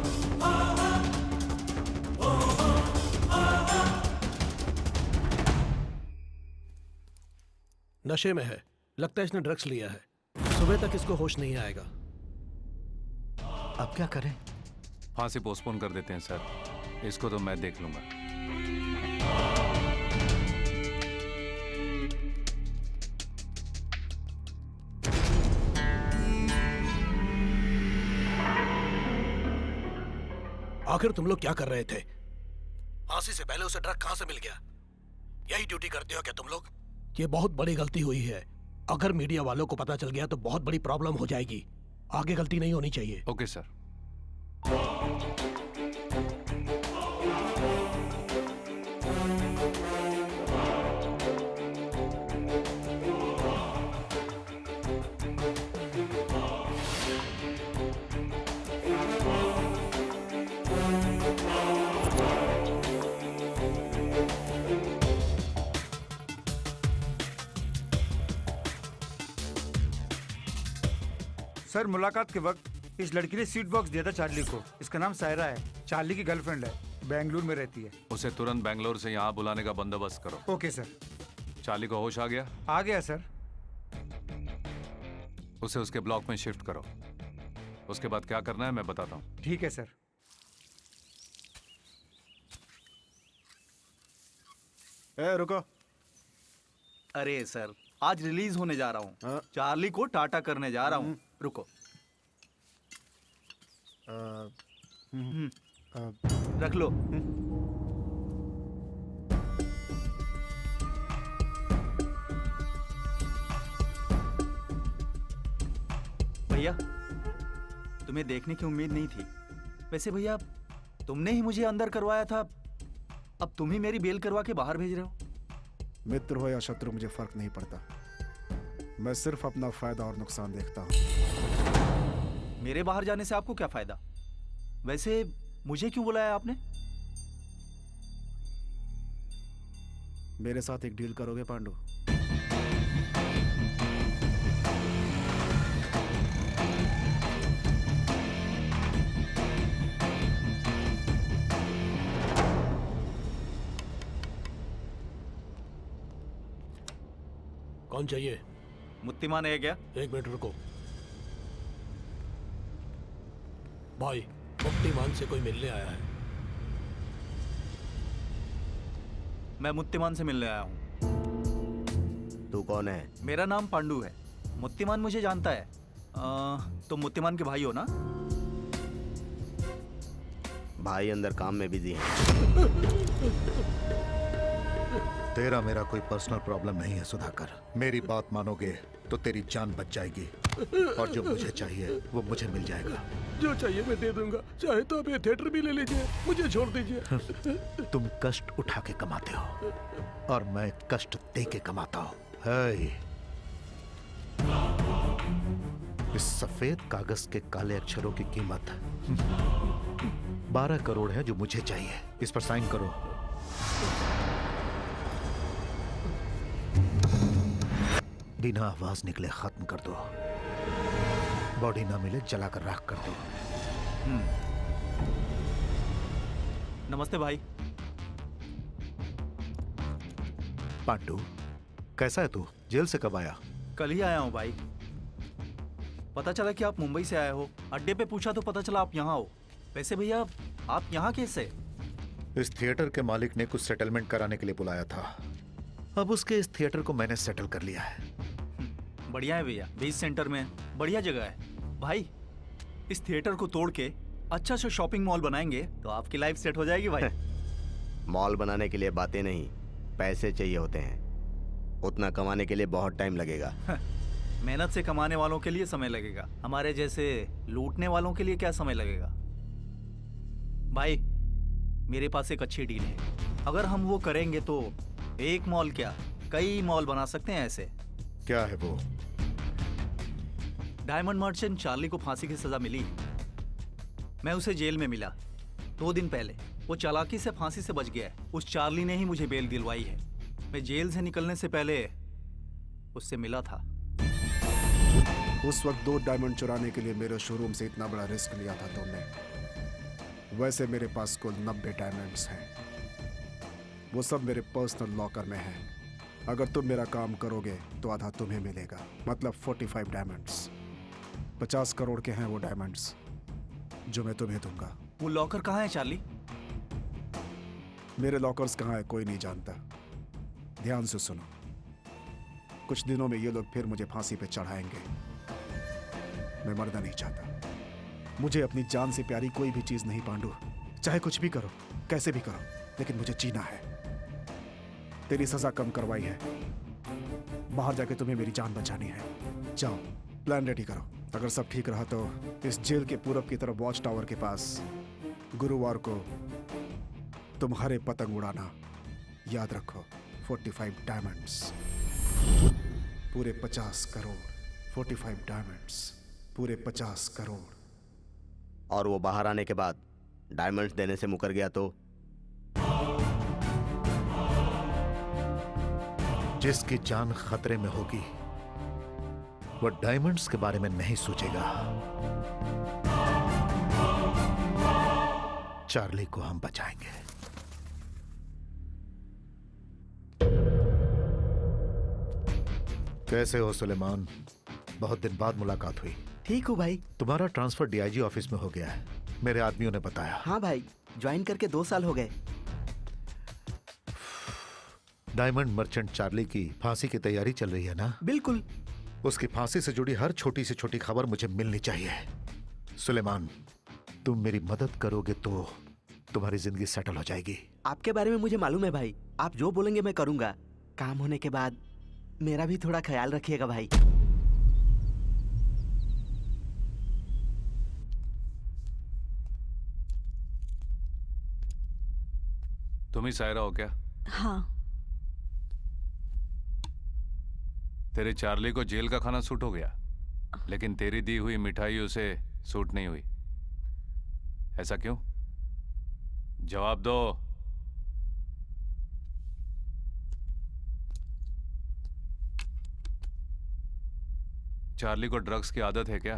नशे में है, लगता है इसने ड्रग्स लिया है। सुबह तक इसको होश नहीं आएगा। अब क्या करें? फांसी पोस्टपोन कर देते हैं सर, इसको तो मैं देख लूंगा। आखिर तुम लोग क्या कर रहे थे? फांसी से पहले उसे ड्रग कहां से मिल गया? यही ड्यूटी करते हो क्या तुम लोग? ये बहुत बड़ी गलती हुई है। अगर मीडिया वालों को पता चल गया तो बहुत बड़ी प्रॉब्लम हो जाएगी। आगे गलती नहीं होनी चाहिए। Okay sir. सर मुलाकात के वक्त इस लड़की ने स्वीट बॉक्स दिया था चार्ली को। इसका नाम सायरा है, चार्ली की गर्लफ्रेंड है, बेंगलुरु में रहती है। उसे तुरंत बेंगलोर से यहाँ बुलाने का बंदोबस्त करो। Okay sir. चार्ली को होश आ गया? आ गया सर। उसे उसके ब्लॉक में शिफ्ट करो। उसके बाद क्या करना है मैं बताता हूँ। ठीक है सर। रुको। अरे सर, आज रिलीज होने जा रहा हाँ? हूँ, चार्ली को टाटा करने जा रहा हूँ। रुको, रख लो। भैया, तुम्हें देखने की उम्मीद नहीं थी। वैसे भैया, तुमने ही मुझे अंदर करवाया था, अब तुम ही मेरी बेल करवा के बाहर भेज रहे हो। मित्र हो या शत्रु मुझे फर्क नहीं पड़ता, मैं सिर्फ अपना फायदा और नुकसान देखता हूँ। मेरे बाहर जाने से आपको क्या फायदा? वैसे मुझे क्यों बुलाया आपने? मेरे साथ एक डील करोगे पांडु? कौन चाहिए? मुत्तीमान है क्या? एक मिनट रुको भाई, मुक्तिमान से कोई मिलने आया है। मैं मुत्तीमान से मिलने आया हूँ। तू कौन है? मेरा नाम पांडु है। मुत्तीमान मुझे जानता है। तुम मुत्तीमान के भाई हो ना? भाई अंदर काम में बिजी है। तेरा मेरा कोई पर्सनल प्रॉब्लम नहीं है सुधाकर। मेरी बात मानोगे तो तेरी जान बच जाएगी और जो मुझे चाहिए वो मुझे मिल जाएगा। जो चाहिए मैं दे दूंगा, चाहे तो आप ये थिएटर भी ले लीजिए, मुझे छोड़ दीजिए। तुम कष्ट उठा के कमाते हो और मैं कष्ट दे के कमाता हूँ। है इस सफेद कागज के काले अक्षरों की कीमत 12 करोड़ है जो मुझे चाहिए। इस पर साइन करो। बिना आवाज निकले खत्म कर दो। बॉडी ना मिले जलाकर राख कर दो। नमस्ते भाई। पांडु, कैसा है तू? जेल से कब आया? कल ही आया हूँ भाई। पता चला कि आप मुंबई से आए हो। अड्डे पे पूछा तो पता चला आप यहाँ हो। वैसे भैया, आप यहाँ कैसे? इस थिएटर के मालिक ने कुछ सेटलमेंट कराने के लिए बुलाया था। अब उसके इस थिएटर को मैंने सेटल कर लिया है। बढ़िया है भैया, बीच सेंटर में बढ़िया जगह है। भाई, इस थिएटर को तोड़ के अच्छा सा शॉपिंग मॉल बनाएंगे तो आपकी लाइफ सेट हो जाएगी भाई। मॉल बनाने के लिए बातें नहीं, पैसे चाहिए होते हैं। उतना कमाने के लिए बहुत टाइम लगेगा। मेहनत से कमाने वालों के लिए समय लगेगा, हमारे जैसे लूटने वालों के लिए क्या समय लगेगा? भाई, मेरे पास एक अच्छी डील है। अगर हम वो करेंगे तो एक मॉल क्या, कई मॉल बना सकते हैं ऐसे। क्या है वो? डायमंड मर्चेंट चार्ली को फांसी की सजा मिली। मैं उसे जेल में मिला 2 दिन पहले। वो चालाकी से फांसी से बच गया है। उस चार्ली ने ही मुझे बेल दिलवाई है। मैं जेल से निकलने से पहले उससे मिला था। उस वक्त 2 डायमंड चुराने के लिए मेरे शोरूम से इतना बड़ा रिस्क लिया था तुमने। वैसे मेरे पास कुल 90 डायमंड्स हैं। वो सब मेरे पर्सनल लॉकर में हैं। अगर तुम मेरा काम करोगे तो आधा तुम्हें मिलेगा, मतलब 45 डायमंड्स। 50 करोड़ के हैं वो डायमंड्स जो मैं तुम्हें दूंगा। वो लॉकर कहाँ है चार्ली? मेरे लॉकर्स कहाँ है कोई नहीं जानता। ध्यान से सुनो, कुछ दिनों में ये लोग फिर मुझे फांसी पे चढ़ाएंगे। मैं मरना नहीं चाहता। मुझे अपनी जान से प्यारी कोई भी चीज नहीं पांडु। चाहे कुछ भी करो, कैसे भी करो, लेकिन मुझे जीना है। तेरी सजा कम करवाई है, बाहर जाके तुम्हें मेरी जान बचानी है। जाओ, प्लान रेडी करो। अगर सब ठीक रहा तो इस जेल के पूरब की तरफ वॉच टावर के पास गुरुवार को तुम हरे पतंग उड़ाना। याद रखो, 45 डायमंड्स, पूरे 50 करोड़। 45 डायमंड्स, पूरे 50 करोड़। और वो बाहर आने के बाद डायमंड्स देने से मुकर गया तो? जिसकी जान खतरे में होगी वो डायमंड्स के बारे में नहीं सोचेगा। चार्ली को हम बचाएंगे। कैसे हो सुलेमान? बहुत दिन बाद मुलाकात हुई। ठीक हूँ भाई। तुम्हारा ट्रांसफर डीआईजी ऑफिस में हो गया है, मेरे आदमियों ने बताया। हाँ भाई, ज्वाइन करके 2 साल हो गए। डायमंड मर्चेंट चार्ली की फांसी की तैयारी चल रही है ना? बिल्कुल। उसकी फांसी से जुड़ी हर छोटी से छोटी खबर मुझे मिलनी चाहिए। सुलेमान, तुम मेरी मदद करोगे तो तुम्हारी जिंदगी सेटल हो जाएगी। आपके बारे में मुझे मालूम है भाई, आप जो बोलेंगे मैं करूंगा। काम होने के बाद मेरा भी थोड़ा ख्याल रखिएगा भाई। तुम ही सायरा हो क्या? हाँ। तेरे चार्ली को जेल का खाना सूट हो गया, लेकिन तेरी दी हुई मिठाई उसे सूट नहीं हुई। ऐसा क्यों? जवाब दो। चार्ली को ड्रग्स की आदत है क्या?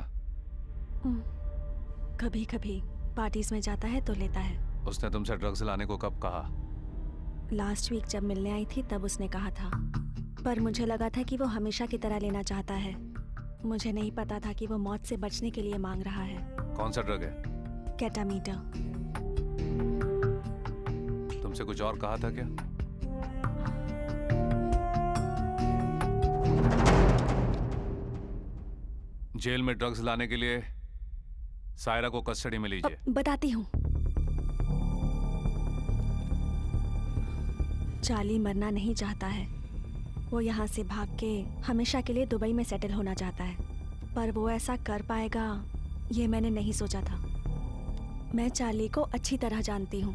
कभी कभी पार्टीज में जाता है तो लेता है। उसने तुमसे ड्रग्स लाने को कब कहा? लास्ट वीक जब मिलने आई थी तब उसने कहा था, पर मुझे लगा था कि वो हमेशा की तरह लेना चाहता है। मुझे नहीं पता था कि वो मौत से बचने के लिए मांग रहा है। कौन सा ड्रग है? केटामीटर। तुमसे कुछ और कहा था क्या? जेल में ड्रग्स लाने के लिए सायरा को कस्टडी में लीजिए। बताती हूँ। चार्ली मरना नहीं चाहता है। वो यहाँ से भाग के हमेशा के लिए दुबई में सेटल होना चाहता है, पर वो ऐसा कर पाएगा ये मैंने नहीं सोचा था। मैं चार्ली को अच्छी तरह जानती हूँ।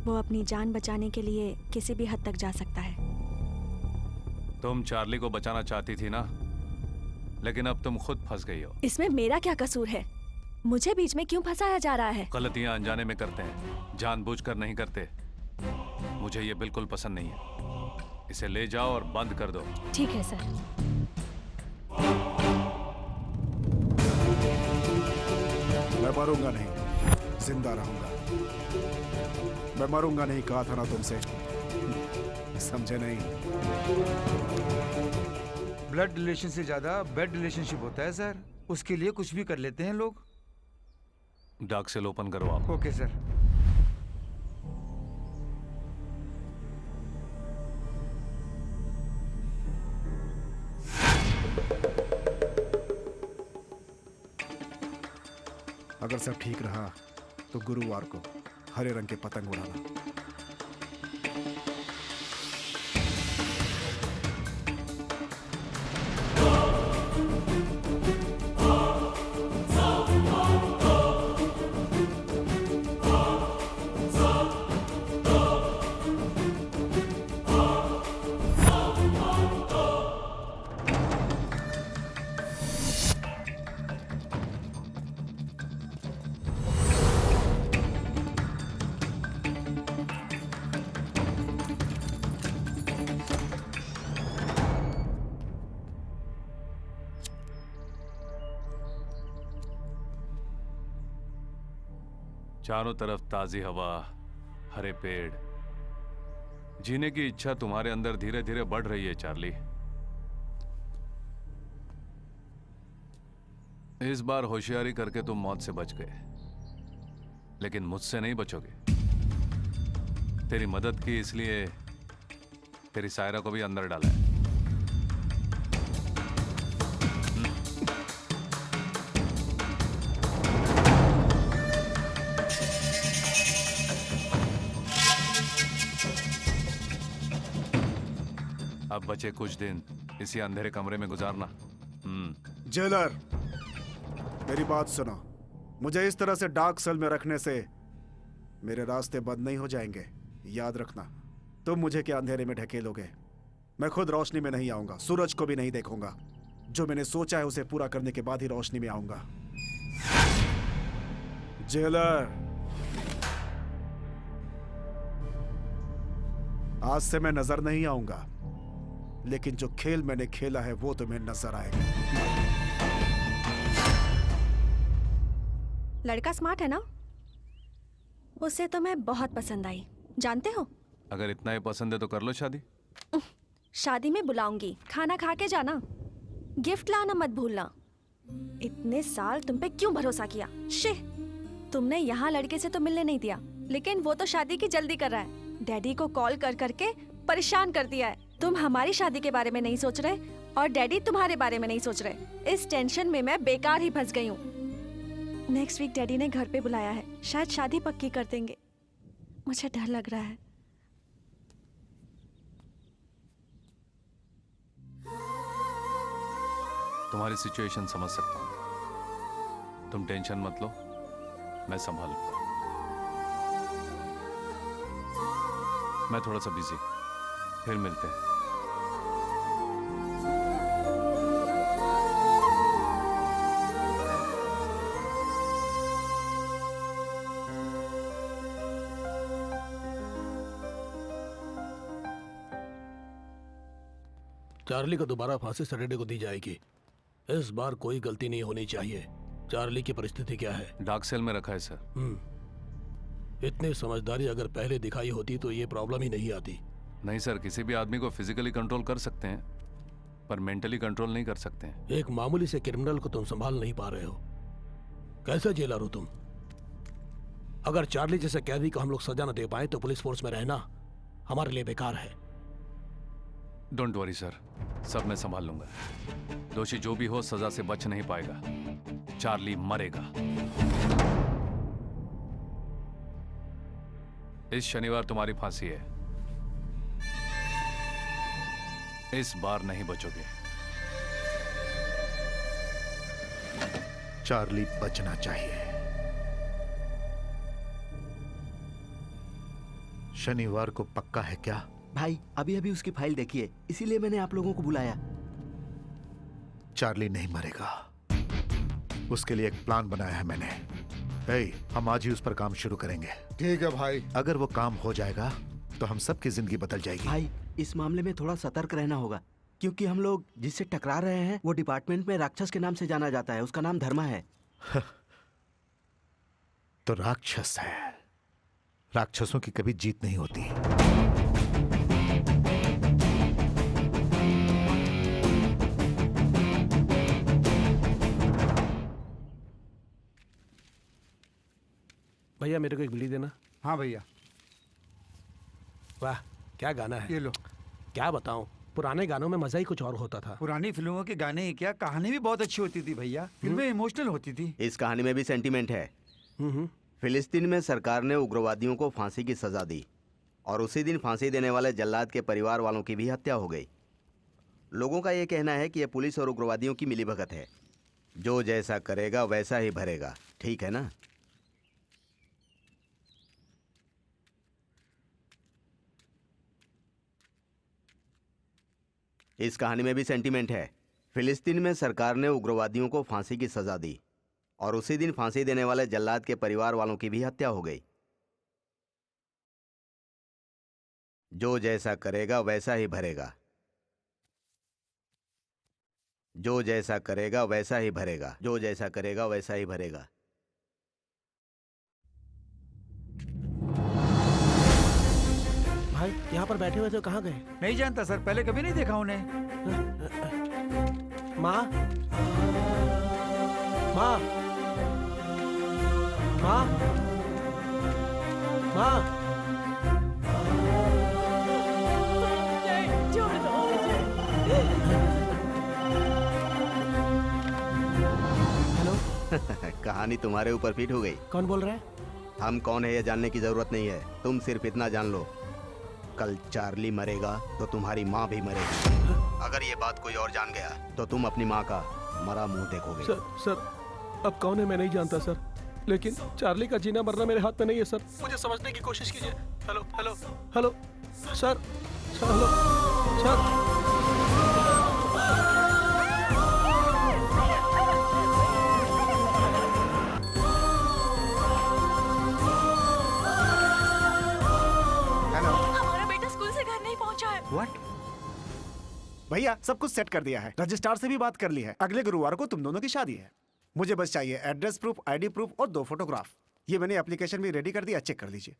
वो अपनी जान बचाने के लिए किसी भी हद तक जा सकता है। तुम चार्ली को बचाना चाहती थी ना, लेकिन अब तुम खुद फंस गई हो। इसमें मेरा क्या कसूर है? मुझे बीच में क्यों फंसाया जा रहा है? गलतियां अनजाने में करते हैं, जानबूझकर नहीं करते। मुझे ये बिल्कुल पसंद नहीं है। इसे ले जाओ और बंद कर दो। ठीक है सर। मैं मरूंगा नहीं, जिंदा रहूंगा। मैं मरूंगा नहीं कहा था ना तुमसे, समझे नहीं? ब्लड रिलेशन से ज्यादा बेड रिलेशनशिप होता है सर। उसके लिए कुछ भी कर लेते हैं लोग। डार्क सेल ओपन करवाओ। Okay sir. अगर सब ठीक रहा तो गुरुवार को हरे रंग के पतंग उड़ाना। चारों तरफ ताजी हवा, हरे पेड़। जीने की इच्छा तुम्हारे अंदर धीरे धीरे बढ़ रही है चार्ली। इस बार होशियारी करके तुम मौत से बच गए, लेकिन मुझसे नहीं बचोगे। तेरी मदद की इसलिए तेरी सायरा को भी अंदर डाला है। अब बचे कुछ दिन इसी अंधेरे कमरे में गुजारना। जेलर, मेरी बात सुनो। मुझे इस तरह से डार्क सेल में रखने से मेरे रास्ते बंद नहीं हो जाएंगे, याद रखना। तुम मुझे क्या अंधेरे में ढकेलोगे? मैं खुद रोशनी में नहीं आऊंगा, सूरज को भी नहीं देखूंगा। जो मैंने सोचा है उसे पूरा करने के बाद ही रोशनी में आऊंगा। जेलर, आज से मैं नजर नहीं आऊंगा, लेकिन जो खेल मैंने खेला है वो तुम्हें नजर आएगा। लड़का स्मार्ट है ना? उसे तो मैं बहुत पसंद आई, जानते हो? अगर इतना ही पसंद है तो कर लो शादी। शादी में बुलाऊंगी, खाना खा के जाना। गिफ्ट लाना मत भूलना। इतने साल तुम पे क्यों भरोसा किया? शिह, तुमने यहाँ लड़के से तो मिलने नहीं दिया, लेकिन वो तो शादी की जल्दी कर रहा है। डैडी को कॉल कर करके परेशान कर दिया है। तुम हमारी शादी के बारे में नहीं सोच रहे और डैडी तुम्हारे बारे में नहीं सोच रहे। इस टेंशन में मैं बेकार ही फंस गई हूँ। नेक्स्ट वीक डैडी ने घर पे बुलाया है, शायद शादी पक्की कर देंगे। मुझे डर लग रहा है। तुम्हारी सिचुएशन समझ सकता हूँ, तुम टेंशन मत लो, मैं संभाल लूंगा। मैं थोड़ा सा बिजी, फिर मिलते हैं। चार्ली को दोबारा फांसी सैटरडे को दी जाएगी। इस बार कोई गलती नहीं होनी चाहिए। चार्ली की परिस्थिति क्या है? डार्क सेल में रखा है सर। इतनी समझदारी अगर पहले दिखाई होती तो ये प्रॉब्लम ही नहीं आती। नहीं सर, किसी भी आदमी को फिजिकली कंट्रोल कर सकते हैं पर मेंटली कंट्रोल नहीं कर सकते हैं। एक मामूली से क्रिमिनल को तुम संभाल नहीं पा रहे हो। कैसे जेलर हो तुम? अगर चार्ली जैसे कैदी को हम लोग सजा न दे पाए तो पुलिस फोर्स में रहना हमारे लिए बेकार है। डोंट वरी सर, सब मैं संभाल लूंगा। दोषी जो भी हो सजा से बच नहीं पाएगा। चार्ली मरेगा। इस शनिवार तुम्हारी फांसी है। इस बार नहीं बचोगे। चार्ली बचना चाहिए। शनिवार को पक्का है क्या? भाई अभी अभी उसकी फाइल देखिए, इसीलिए मैंने आप लोगों को बुलाया। चार्ली नहीं मरेगा। उसके लिए एक प्लान बनाया है मैंने। हम आज ही उस पर काम शुरू करेंगे। ठीक है भाई। अगर वो काम हो जाएगा तो हम सबकी जिंदगी बदल जाएगी। भाई इस मामले में थोड़ा सतर्क रहना होगा, क्योंकि हम लोग जिससे टकरा रहे हैं वो डिपार्टमेंट में राक्षस के नाम से जाना जाता है। उसका नाम धर्मा है। तो राक्षस है। राक्षसों की कभी जीत नहीं होती। भैया मेरे को एक बीड़ी देना। हाँ भैया। वाह क्या गाना है। ये लो। क्या बताऊं, पुराने गानों में मजा ही कुछ और होता था। पुरानी फिल्मों के गाने ही क्या, कहानी भी बहुत अच्छी होती थी भैया। फिल्में इमोशनल होती थी। इस कहानी में भी सेंटीमेंट है। फिलिस्तीन में सरकार ने उग्रवादियों को फांसी की सजा दी और उसी दिन फांसी देने वाले जल्लाद के परिवार वालों की भी हत्या हो गई। लोगों का यह कहना है कि यह पुलिस और उग्रवादियों की मिलीभगत है। जो जैसा करेगा वैसा ही भरेगा, ठीक है ना? इस कहानी में भी सेंटीमेंट है। फिलिस्तीन में सरकार ने उग्रवादियों को फांसी की सजा दी और उसी दिन फांसी देने वाले जल्लाद के परिवार वालों की भी हत्या हो गई। जो जैसा करेगा वैसा ही भरेगा। जो जैसा करेगा वैसा ही भरेगा। जो जैसा करेगा वैसा ही भरेगा। भाई यहाँ पर बैठे हुए तो कहाँ गए? नहीं जानता सर, पहले कभी नहीं देखा उन्हें। माँ, माँ, माँ, माँ। कहानी तुम्हारे ऊपर फिट हो गई। कौन बोल रहा है? हम कौन है यह जानने की जरूरत नहीं है। तुम सिर्फ इतना जान लो, कल चार्ली मरेगा तो तुम्हारी माँ भी मरेगी। अगर ये बात कोई और जान गया तो तुम अपनी माँ का मरा मुंह देखोगे। सर अब कौन है मैं नहीं जानता सर, लेकिन चार्ली का जीना मरना मेरे हाथ में नहीं है सर। मुझे समझने की कोशिश कीजिए। Hello hello hello sir, hello sir. What? भैया सब कुछ सेट कर दिया है, रजिस्ट्रार से भी बात कर ली है। अगले गुरुवार को तुम दोनों की शादी है। मुझे बस चाहिए एड्रेस प्रूफ, आईडी प्रूफ और 2 फोटोग्राफ। ये मैंने एप्लीकेशन भी रेडी कर दिया, चेक कर लीजिए।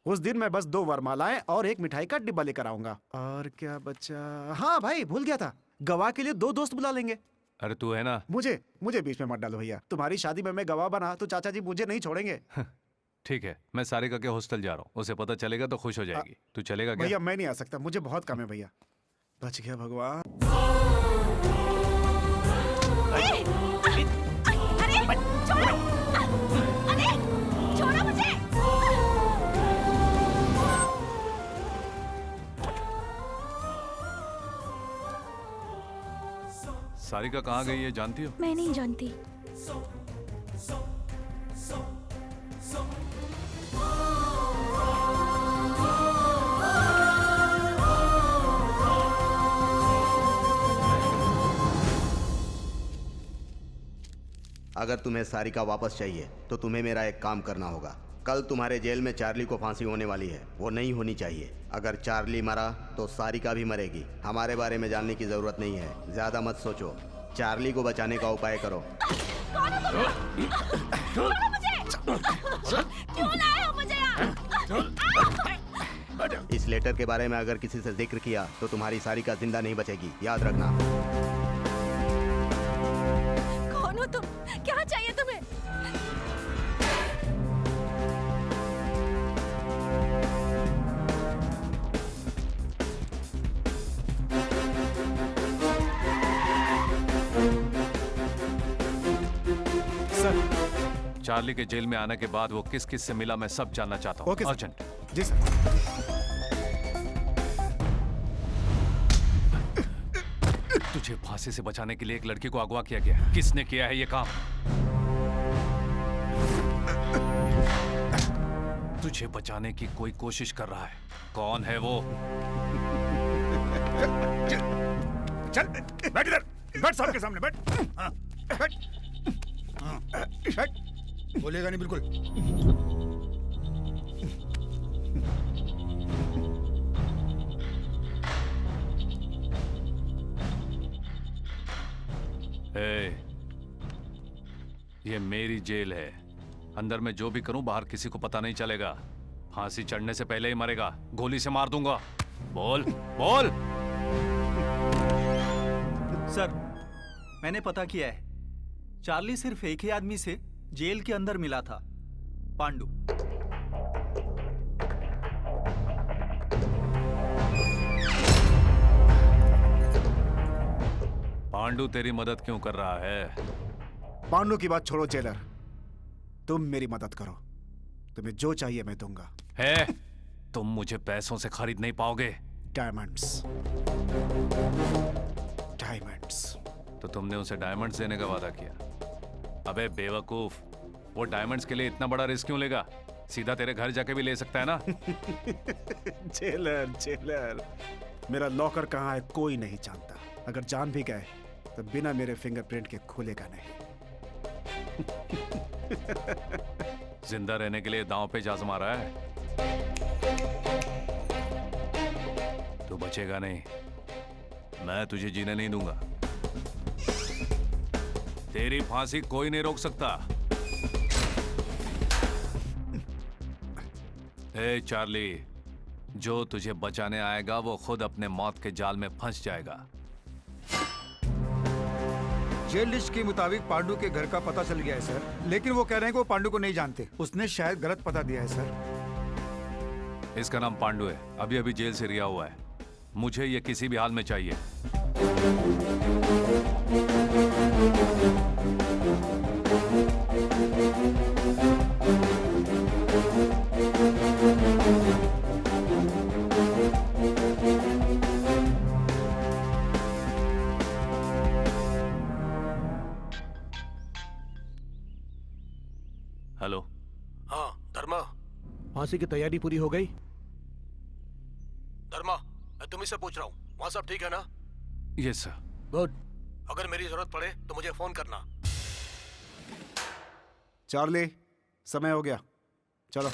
उस दिन मैं बस 2 वरमालाएं और 1 मिठाई का डिब्बा लेकर आऊंगा। और क्या बचा? हाँ भाई, भूल गया था, गवाह के लिए 2 दोस्त बुला लेंगे। अरे तू है ना। मुझे बीच में मत डालो भैया। तुम्हारी शादी में मैं गवाह बना तो चाचा जी मुझे नहीं छोड़ेंगे। ठीक है, मैं सारिका के हॉस्टल जा रहा हूँ, उसे पता चलेगा तो खुश हो जाएगी। तू चलेगा क्या? भैया मैं नहीं आ सकता, मुझे बहुत काम है भैया। बच गया भगवान। अरे छोड़ो, अरे छोड़ो मुझे। सारिका कहाँ गई है जानती हो? मैं नहीं जानती। अगर तुम्हें सारिका वापस चाहिए तो तुम्हें मेरा एक काम करना होगा। कल तुम्हारे जेल में चार्ली को फांसी होने वाली है, वो नहीं होनी चाहिए। अगर चार्ली मरा तो सारिका भी मरेगी। हमारे बारे में जानने की जरूरत नहीं है, ज्यादा मत सोचो। चार्ली को बचाने का उपाय करो। कौन हो तुम? छोड़ो मुझे। क्यों लाए हो मुझे यहाँ? इस लेटर के बारे में अगर किसी से जिक्र किया तो तुम्हारी सारिका जिंदा नहीं बचेगी, याद रखना। कौन हो तुम? क्या चाहिए तुम्हें? सर। चार्ली के जेल में आने के बाद वो किस किस से मिला मैं सब जानना चाहता हूँ। Okay sir. अर्जेंट। जी सर। तुझे फांसी से बचाने के लिए एक लड़की को अगवा किया गया। किसने किया है ये काम? तुझे बचाने की कोई कोशिश कर रहा है। कौन है वो? चल बैठ इधर, बैठ सबके सामने बैठ। हाँ, बैठ। हाँ, बैठ। बोलेगा नहीं बिल्कुल। ए, ये मेरी जेल है। अंदर मैं जो भी करूं बाहर किसी को पता नहीं चलेगा। फांसी चढ़ने से पहले ही मरेगा, गोली से मार दूंगा। बोल बोल। सर, मैंने पता किया है, चार्ली सिर्फ एक ही आदमी से जेल के अंदर मिला था, पांडु। पांडु तेरी मदद क्यों कर रहा है? पांडु की बात छोड़ो जेलर, तुम मेरी मदद करो। तुम्हें जो चाहिए मैं दूंगा। है, तुम मुझे पैसों से खरीद नहीं पाओगे। डायमंड्स। डायमंड्स। तो तुमने उसे डायमंड्स देने का वादा किया। अबे बेवकूफ, वो डायमंड्स के लिए इतना बड़ा रिस्क क्यों लेगा? सीधा तेरे घर जाके भी ले सकता है ना। जेलर जेलर, मेरा लॉकर कहाँ है कोई नहीं जानता। अगर जान भी गए तो बिना मेरे फिंगरप्रिंट के खुलेगा नहीं। जिंदा रहने के लिए दांव पे जा मारा है। तू बचेगा नहीं, मैं तुझे जीने नहीं दूंगा। तेरी फांसी कोई नहीं रोक सकता। ए चार्ली, जो तुझे बचाने आएगा वो खुद अपने मौत के जाल में फंस जाएगा। जेल लिस्ट के मुताबिक पांडु के घर का पता चल गया है सर, लेकिन वो कह रहे हैं कि वो पांडु को नहीं जानते। उसने शायद गलत पता दिया है सर। इसका नाम पांडु है, अभी अभी जेल से रिहा हुआ है। मुझे ये किसी भी हाल में चाहिए। हेलो। हाँ धर्मा, फांसी की तैयारी पूरी हो गई? धर्मा, मैं तुम्ही से पूछ रहा हूँ, वहाँ सब ठीक है ना? Yes sir. गुड। अगर मेरी जरूरत पड़े तो मुझे फोन करना। चार्ली, समय हो गया, चलो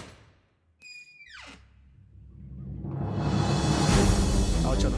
आओ चलो।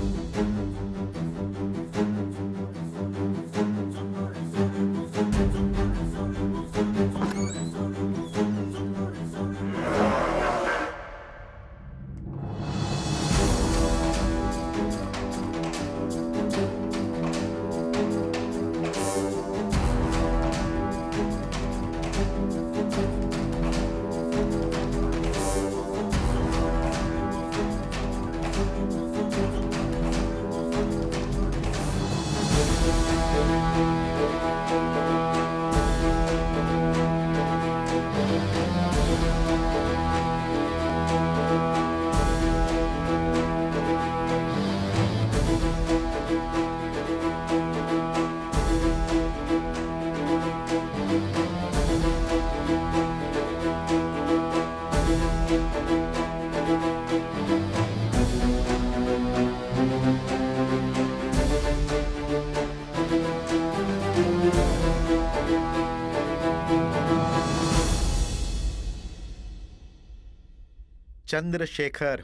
चंद्रशेखर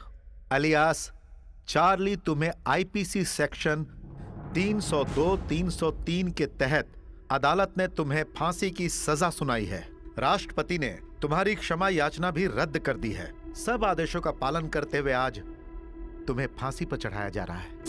अलियास चार्ली, तुम्हें आईपीसी सेक्शन 302-303 के तहत अदालत ने तुम्हें फांसी की सजा सुनाई है। राष्ट्रपति ने तुम्हारी क्षमा याचना भी रद्द कर दी है। सब आदेशों का पालन करते हुए आज तुम्हें फांसी पर चढ़ाया जा रहा है।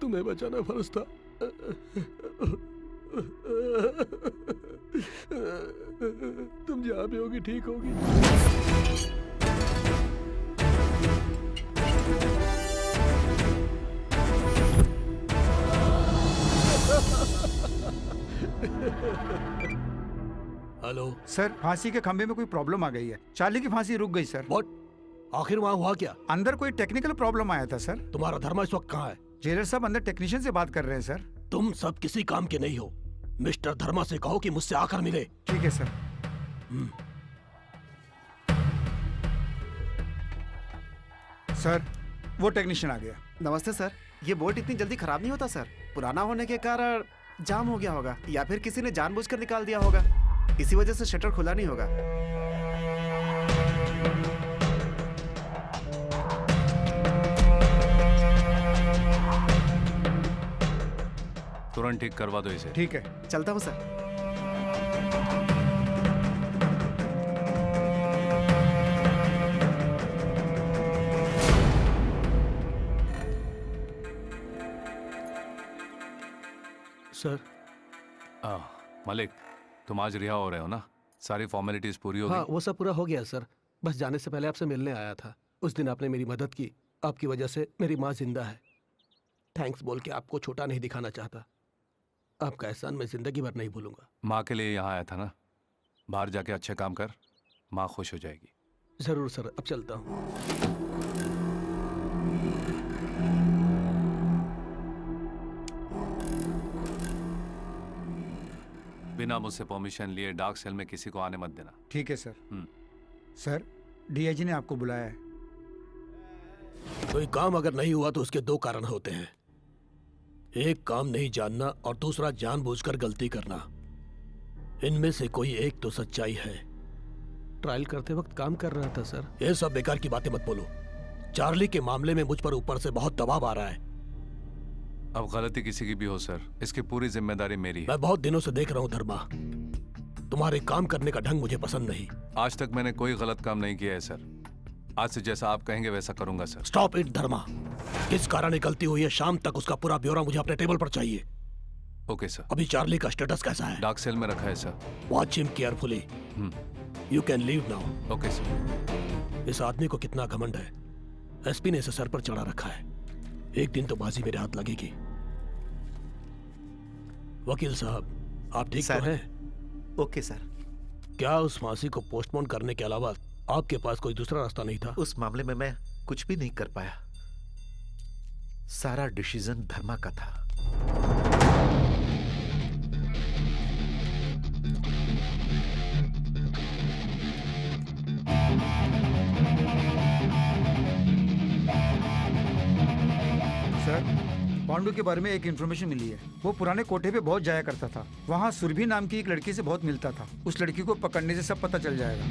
तुम्हें बचाना फर्ज था। तुम जहां भी होगी ठीक होगी। हेलो सर, फांसी के खंभे में कोई प्रॉब्लम आ गई है। चार्ली की फांसी रुक गई सर। व्हाट? आखिर वहां हुआ क्या? अंदर कोई टेक्निकल प्रॉब्लम आया था सर। तुम्हारा धर्मा इस वक्त कहाँ है? जेलर साहब अंदर टेक्नीशियन से बात कर रहे हैं सर। तुम सब किसी काम के नहीं हो। मिस्टर धर्मा से कहो कि मुझसे आकर मिले। ठीक है सर। सर, वो टेक्नीशियन आ गया। नमस्ते सर। ये बोल्ट इतनी जल्दी खराब नहीं होता सर। पुराना होने के कारण जाम हो गया होगा या फिर किसी ने जानबूझकर निकाल दिया होगा। इसी वजह से शटर खुला नहीं होगा। तुरंत ठीक करवा दो इसे। ठीक है, चलता हूँ सर। सर। मलिक, तुम आज रिहा हो रहे हो ना? सारी फॉर्मेलिटीज पूरी हो हाँ, गई? वो सब पूरा हो गया सर। बस जाने से पहले आपसे मिलने आया था। उस दिन आपने मेरी मदद की। आपकी वजह से मेरी माँ जिंदा है। थैंक्स बोल के आपको छोटा नहीं दिखाना चाहता। आपका एहसान मैं जिंदगी भर नहीं भूलूंगा। माँ के लिए यहाँ आया था ना। बाहर जाके अच्छे काम कर, माँ खुश हो जाएगी। जरूर सर, अब चलता हूँ। बिना मुझसे परमिशन लिए डार्क सेल में किसी को आने मत देना। ठीक है सर। सर, डीआईजी ने आपको बुलाया है। कोई काम अगर नहीं हुआ तो उसके दो कारण होते हैं। एक, काम नहीं जानना, और दूसरा, जानबूझकर गलती करना। इनमें से कोई एक तो सच्चाई है। ट्रायल करते वक्त काम कर रहा था सर। ये सब बेकार की बातें मत बोलो। चार्ली के मामले में मुझ पर ऊपर से बहुत दबाव आ रहा है। अब गलती किसी की भी हो सर, इसकी पूरी जिम्मेदारी मेरी है। मैं बहुत दिनों से देख रहा हूँ धर्मा, तुम्हारे काम करने का ढंग मुझे पसंद नहीं। आज तक मैंने कोई गलत काम नहीं किया है सर। आज से जैसा आप कहेंगे वैसा करूंगा सर। स्टॉप इट धर्मा। किस कारण ये गलती हुई है, शाम तक उसका पूरा ब्यौरा मुझे अपने टेबल पर चाहिए। Okay sir. अभी चार्ली का स्टेटस कैसा है? डार्क सेल में रखा है sir. Watch him carefully. You can leave now. Okay sir. इस आदमी को कितना घमंड है। एसपी ने इसे सर पर चढ़ा रखा है। एक दिन तो बाजी मेरे हाथ लगेगी। वकील साहब, आप ठीक तो हैं? Okay sir. क्या उस फांसी को पोस्टपोन करने के अलावा आपके पास कोई दूसरा रास्ता नहीं था? उस मामले में मैं कुछ भी नहीं कर पाया। सारा डिसीजन धर्मा का था। सर, पांडु के बारे में एक इन्फॉर्मेशन मिली है। वो पुराने कोठे पे बहुत जाया करता था। वहाँ सुरभि नाम की एक लड़की से बहुत मिलता था। उस लड़की को पकड़ने से सब पता चल जाएगा।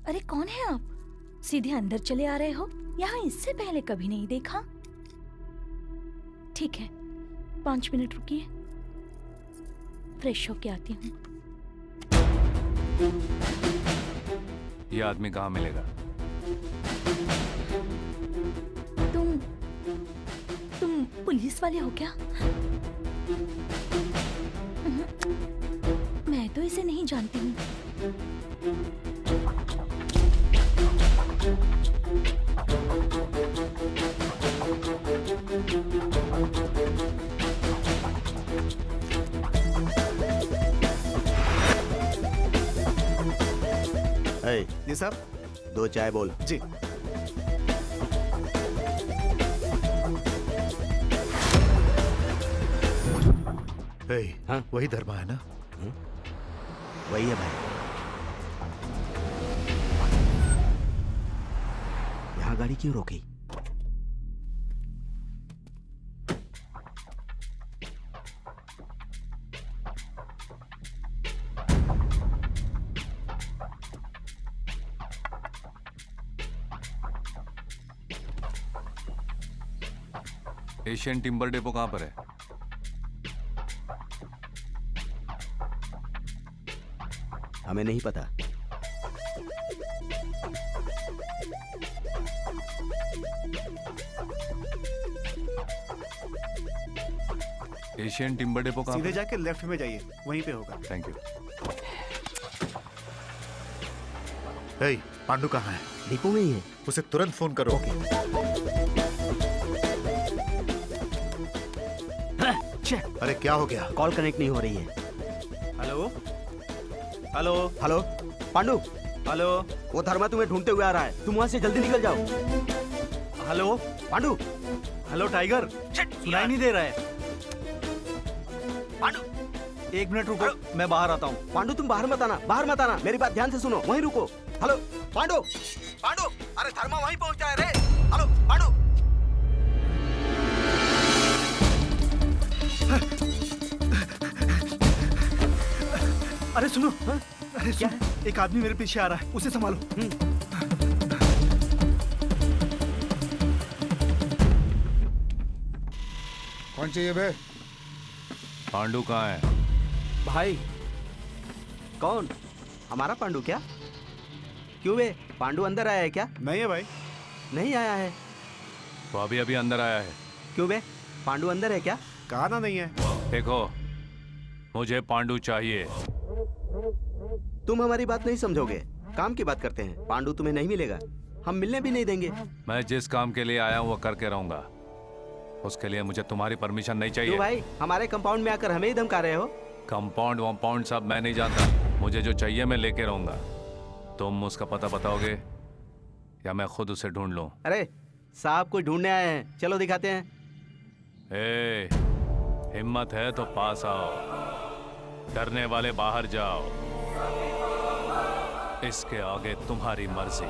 अरे कौन है आप? सीधे अंदर चले आ रहे हो? यहाँ इससे पहले कभी नहीं देखा। ठीक है, 5 मिनट रुकिए, फ्रेश होके आती हूँ। ये आदमी कहाँ मिलेगा? तुम पुलिस वाले हो क्या? मैं तो इसे नहीं जानती हूँ। है जी साहब। 2 चाय बोल। जी। हाँ? वही धर्मा है ना? वही है भाई। यहाँ गाड़ी क्यों रोकी? एशियन टिम्बर डेपो कहाँ पर है? हमें नहीं पता। एशियन टिम्बर डेपो कहाँ सीधे पर? जाके लेफ्ट में जाइए, वहीं पे होगा। Thank you. पांडु कहाँ है? डिपो में ही है। उसे तुरंत फोन करो। अरे क्या हो गया? कॉल कनेक्ट नहीं हो रही है। Hello hello hello Pandu, hello वो धर्मा तुम्हें ढूंढते हुए आ रहा है। तुम वहां से जल्दी निकल जाओ। हेलो पांडु, हेलो टाइगर, सुनाई नहीं दे रहा है। पांडु 1 मिनट रुको, मैं बाहर आता हूँ। पांडु तुम बाहर मत आना, मेरी बात ध्यान से सुनो, वहीं रुको। हेलो पांडु, पांडु, अरे धर्मा वहीं पहुंचा है रे। हेलो पांडु। अरे सुनो, अरे क्या? एक आदमी मेरे पीछे आ रहा है, उसे संभालो। कौन चाहिए बे? पांडु कहाँ है? भाई कौन? हमारा पांडु क्या? क्यों बे, पांडु अंदर आया है क्या? नहीं है भाई। नहीं आया है। वो अभी अभी अंदर आया है। क्यों बे, पांडु अंदर है क्या? कहा ना नहीं है। देखो, मुझे पांडु चाहिए। तुम हमारी बात नहीं समझोगे। काम की बात करते हैं। पांडु तुम्हें नहीं मिलेगा, हम मिलने भी नहीं देंगे। मैं जिस काम के लिए आया हूँ वो करके रहूंगा। उसके लिए मुझे तुम्हारी परमिशन नहीं चाहिए। क्यों भाई, हमारे कंपाउंड में आकर हमें ही धमका रहे हो? कंपाउंड वंपाउंड सब मैं नहीं जानता। मुझे जो चाहिए मैं लेके रहूंगा। तुम उसका पता बताओगे या मैं खुद उसे ढूंढ लूं? अरे साहब कोई ढूंढने आए हैं, चलो दिखाते हैं। ए, हिम्मत है तो पास आओ, डरने वाले बाहर जाओ। इसके आगे तुम्हारी मर्जी।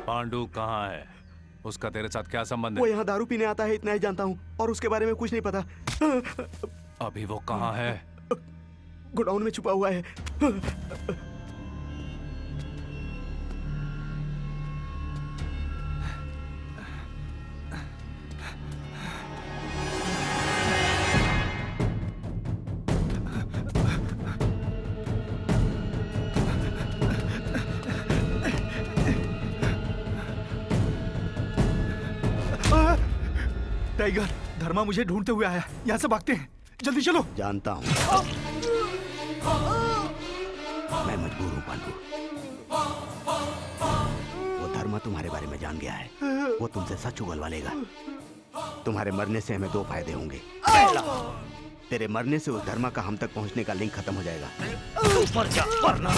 पांडु कहाँ है? उसका तेरे साथ क्या संबंध वो है? यहाँ दारू पीने आता है, इतना ही जानता हूँ, और उसके बारे में कुछ नहीं पता। अभी वो कहाँ है? गोडाउन में छुपा हुआ है। टाइगर, धर्मा मुझे ढूंढते हुए आया। यहाँ से भागते हैं, जल्दी चलो। जानता हूँ, मैं मजबूर हूँ पांडु। वो धर्मा तुम्हारे बारे में जान गया है, वो तुमसे सच उगलवा लेगा। तुम्हारे मरने से हमें दो फायदे होंगे। पहला, तेरे मरने से उस धर्मा का हम तक पहुंचने का लिंक खत्म हो जाएगा। मर जा, मरना।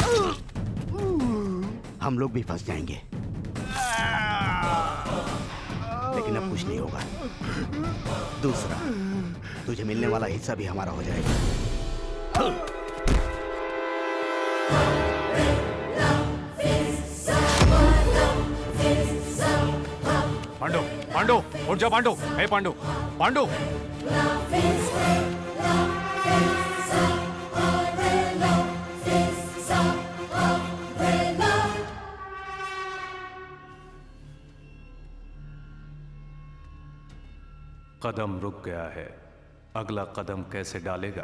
हम लोग भी फंस जाएंगे, लेकिन अब कुछ नहीं होगा। दूसरा, तुझे मिलने वाला हिस्सा भी हमारा हो जाएगा। पांडु, पांडु, उठ जा पांडु। हे पांडु, पांडु। कदम रुक गया है, अगला कदम कैसे डालेगा?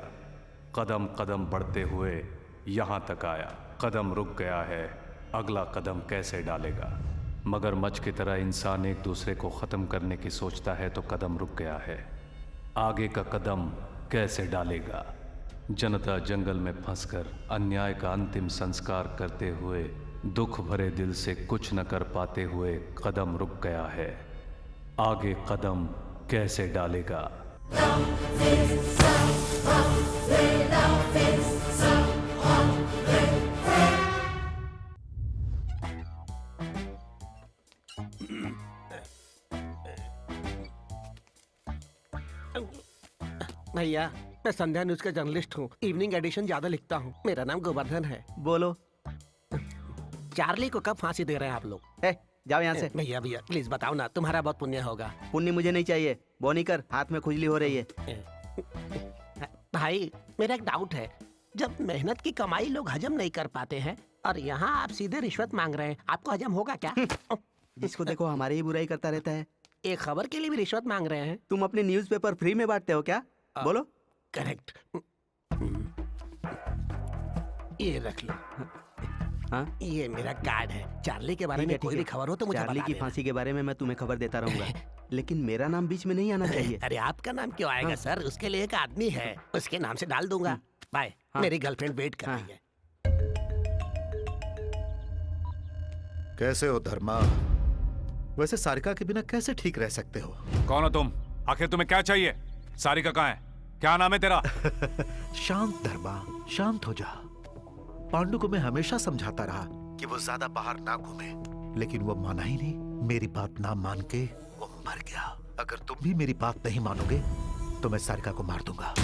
कदम कदम बढ़ते हुए यहाँ तक आया। कदम रुक गया है, अगला कदम कैसे डालेगा? मगरमच्छ की तरह इंसान एक दूसरे को ख़त्म करने की सोचता है तो कदम रुक गया है। आगे का कदम कैसे डालेगा? जनता जंगल में फंसकर अन्याय का अंतिम संस्कार करते हुए दुख भरे दिल से कुछ न कर पाते हुए कदम रुक गया है। आगे कदम कैसे डालेगा? भैया, मैं संध्या न्यूज का जर्नलिस्ट हूँ, इवनिंग एडिशन ज्यादा लिखता हूँ। मेरा नाम गोवर्धन है। बोलो। चार्ली को कब फांसी दे रहे हैं आप लोग? जाओ यहाँ से। भैया भैया प्लीज बताओ ना, तुम्हारा बहुत पुण्य होगा। पुण्य मुझे नहीं चाहिए। बोनी कर, हाथ में खुजली हो रही है। भाई मेरा एक डाउट है, जब मेहनत की कमाई लोग हजम नहीं कर पाते हैं और यहाँ आप सीधे रिश्वत मांग रहे हैं, आपको हजम होगा क्या? जिसको देखो हमारी ही बुराई करता रहता है। एक खबर के लिए भी रिश्वत मांग रहे हैं? तुम अपने न्यूज़पेपर फ्री में बांटते हो क्या? बोलो। करेक्ट। ये रख लो। हाँ? ये मेरा कार्ड है। चार्ली के बारे में कोई भी खबर हो तो मुझे चार्ली की फांसी के बारे में मैं तुम्हें खबर देता रहूंगा, लेकिन मेरा नाम बीच में नहीं आना चाहिए। अरे आपका नाम क्यों आएगा सर? उसके लिए एक आदमी है, उसके नाम से डाल दूंगा। बाय। मेरी गर्लफ्रेंड वेट कर रही है। कैसे हो धर्मा? वैसे सारिका के बिना कैसे ठीक रह सकते हो? कौन हो तुम? आखिर तुम्हें क्या चाहिए? सारिका कहाँ है? क्या नाम है तेरा? शांत धर्मा, शांत हो जा। पांडु को मैं हमेशा समझाता रहा कि वो ज्यादा बाहर ना घूमे, लेकिन वो माना ही नहीं। मेरी बात ना मान के वो मर गया। अगर तुम भी मेरी बात नहीं मानोगे तो मैं सारिका को मार दूंगा।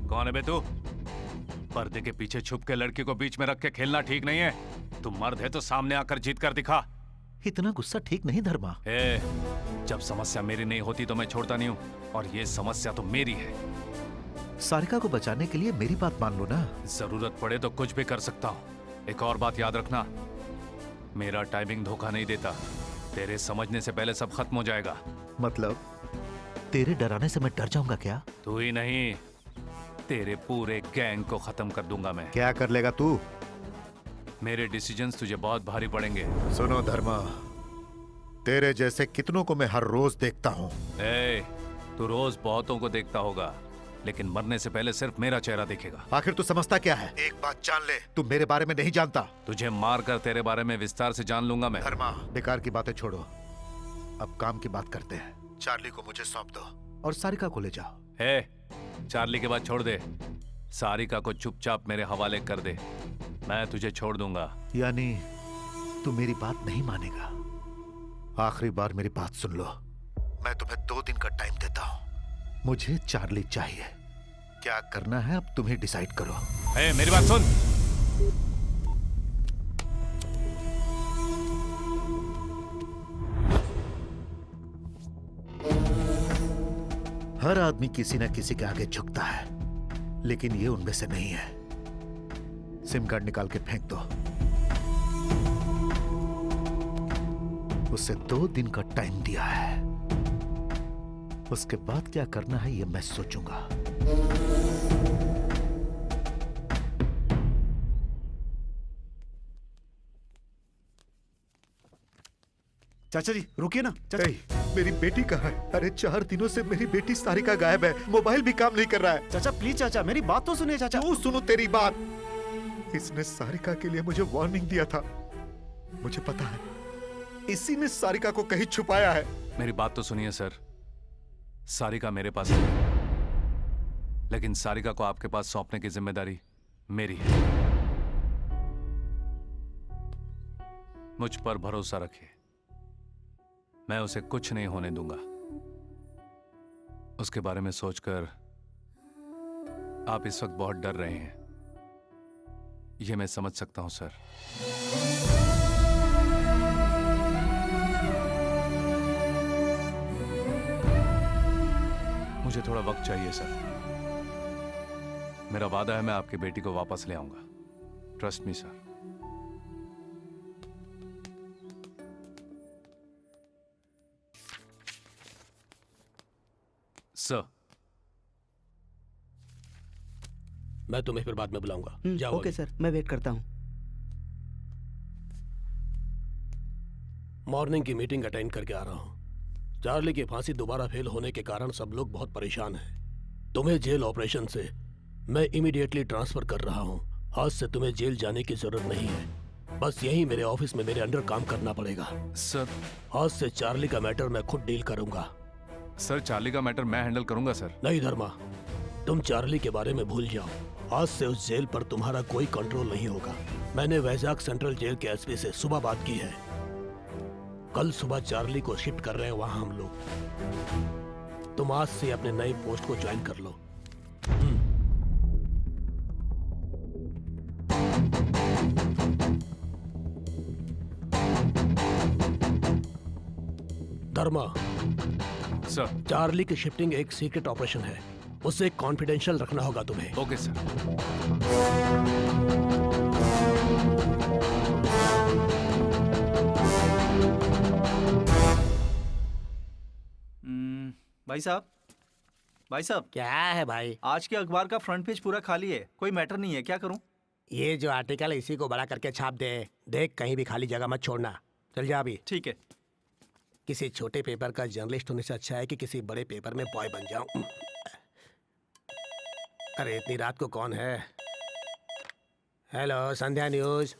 कौन है बे तू? पर्दे के पीछे छुप के लड़की को बीच में रख के खेलना ठीक नहीं है। तू मर्द है तो सामने आकर जीत कर दिखा। इतना गुस्सा ठीक नहीं धर्मा। जब समस्या मेरी नहीं होती तो मैं छोड़ता नहीं हूँ, और ये समस्या तो मेरी है। सारिका को बचाने के लिए मेरी बात मान लो ना। जरूरत पड़े तो कुछ भी कर सकता हूँ। एक और बात याद रखना, मेरा टाइमिंग धोखा नहीं देता। तेरे समझने से पहले सब खत्म हो जाएगा। मतलब तेरे डराने से मैं डर जाऊंगा क्या? तू ही नहीं, तेरे पूरे गैंग को खत्म कर दूंगा मैं। क्या कर लेगा तू? मेरे डिसीजंस तुझे बहुत भारी पड़ेंगे। सुनो धर्मा, तेरे जैसे कितनों को मैं हर रोज देखता हूँ। तू रोज बहुतों को देखता होगा, लेकिन मरने से पहले सिर्फ मेरा चेहरा दिखेगा। आखिर तू समझता क्या है? एक बात जान ले, तू मेरे बारे में नहीं जानता। तुझे मार कर तेरे बारे में विस्तार से जान लूंगा मैं। धर्मा, बेकार की बातें छोड़ो, अब काम की बात करते हैं। चार्ली को मुझे सौंप दो और सारिका को ले जाओ। चार्ली के बाद छोड़ दे, सारिका को चुपचाप मेरे हवाले कर दे, मैं तुझे छोड़ दूंगा। यानी तू मेरी बात नहीं मानेगा? आखिरी बार मेरी बात सुन लो, मैं तुम्हें 2 दिन का टाइम देता हूं। मुझे चार्ली चाहिए। क्या करना है अब तुम ही डिसाइड करो। मेरी बात सुन। हर आदमी किसी न किसी के आगे झुकता है, लेकिन ये उनमें से नहीं है। सिम कार्ड निकाल के फेंक दो। उसे 2 दिन का टाइम दिया है, उसके बाद क्या करना है ये मैं सोचूंगा। चाचा जी रुकिए ना। चाचा मेरी बेटी कहाँ है? अरे 4 दिनों से मेरी बेटी सारिका गायब है, मोबाइल भी काम नहीं कर रहा है। चाचा प्लीज चाचा मेरी बात तो सुनिए चाचा। क्यों सुनो तेरी बात? इसने सारिका के लिए मुझे वार्निंग दिया था, मुझे पता है। इसी ने सारिका को कहीं छुपाया है। मेरी बात तो सुनिए सर, सारिका मेरे पास है, लेकिन सारिका को आपके पास सौंपने की जिम्मेदारी मेरी है। मुझ पर भरोसा रखिए, मैं उसे कुछ नहीं होने दूंगा। उसके बारे में सोचकर आप इस वक्त बहुत डर रहे हैं, यह मैं समझ सकता हूं सर। मुझे थोड़ा वक्त चाहिए सर। मेरा वादा है मैं आपकी बेटी को वापस ले आऊंगा। Trust me sir. सर मैं तुम्हें फिर बाद में बुलाऊंगा। जाओ। ओके सर, मैं वेट करता हूं। मॉर्निंग की मीटिंग अटेंड करके आ रहा हूं। चार्ली की फांसी दोबारा फेल होने के कारण सब लोग बहुत परेशान हैं। तुम्हें जेल ऑपरेशन से मैं इमीडिएटली ट्रांसफर कर रहा हूं। आज से तुम्हें जेल जाने की जरूरत नहीं है, बस यहीं मेरे ऑफिस में मेरे अंडर काम करना पड़ेगा। सर आज से चार्ली का मैटर मैं खुद डील करूंगा। सर चार्ली का मैटर मैं हैंडल करूंगा सर। नहीं धर्मा, तुम चार्ली के बारे में भूल जाओ। आज से उस जेल पर तुम्हारा कोई कंट्रोल नहीं होगा। मैंने वैजाग सेंट्रल जेल के एसपी से सुबह बात की है। कल सुबह चार्ली को शिफ्ट कर रहे हैं वहां हम लोग। तुम आज से अपने नए पोस्ट को ज्वाइन कर लो। धर्मा सर, चार्ली की शिफ्टिंग एक सीक्रेट ऑपरेशन है, उसे कॉन्फिडेंशियल रखना होगा तुम्हें। Okay sir. भाई साहब, भाई साहब, क्या है भाई? आज के अखबार का फ्रंट पेज पूरा खाली है, कोई मैटर नहीं है, क्या करूं? ये जो आर्टिकल है इसी को बड़ा करके छाप दे। देख कहीं भी खाली जगह मत छोड़ना। चल जा अभी। ठीक है। किसी छोटे पेपर का जर्नलिस्ट होने से अच्छा है कि किसी बड़े पेपर में बॉय बन जाऊं। अरे इतनी रात को कौन है? हेलो, संध्या न्यूज।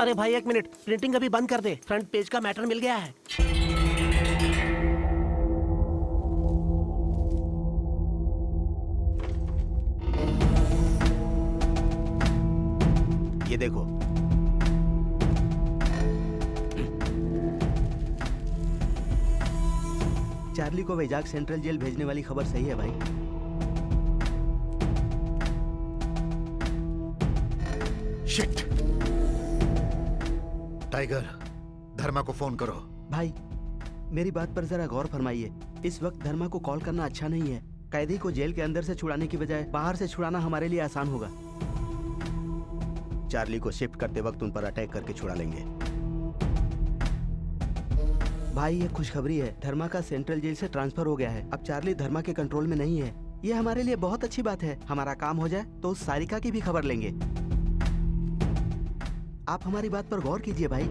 अरे भाई एक मिनट, प्रिंटिंग अभी बंद कर दे, फ्रंट पेज का मैटर मिल गया है। ये देखो, चार्ली को वैजाग सेंट्रल जेल भेजने वाली खबर सही है भाई। शिट! टाइगर, धर्मा को फोन करो। भाई मेरी बात पर जरा गौर फरमाइए। इस वक्त धर्मा को कॉल करना अच्छा नहीं है। कैदी को जेल के अंदर से छुड़ाने की बजाय बाहर से छुड़ाना हमारे लिए आसान होगा। चार्ली को शिफ्ट करते वक्त उन पर अटैक करके छुड़ा लेंगे। भाई ये खुशखबरी है, धर्मा का सेंट्रल जेल से ट्रांसफर हो गया है। अब चार्ली धर्मा के कंट्रोल में नहीं है। ये हमारे लिए बहुत अच्छी बात है। हमारा काम हो जाए तो उस सारिका की भी खबर लेंगे। आप हमारी बात पर गौर कीजिए भाई।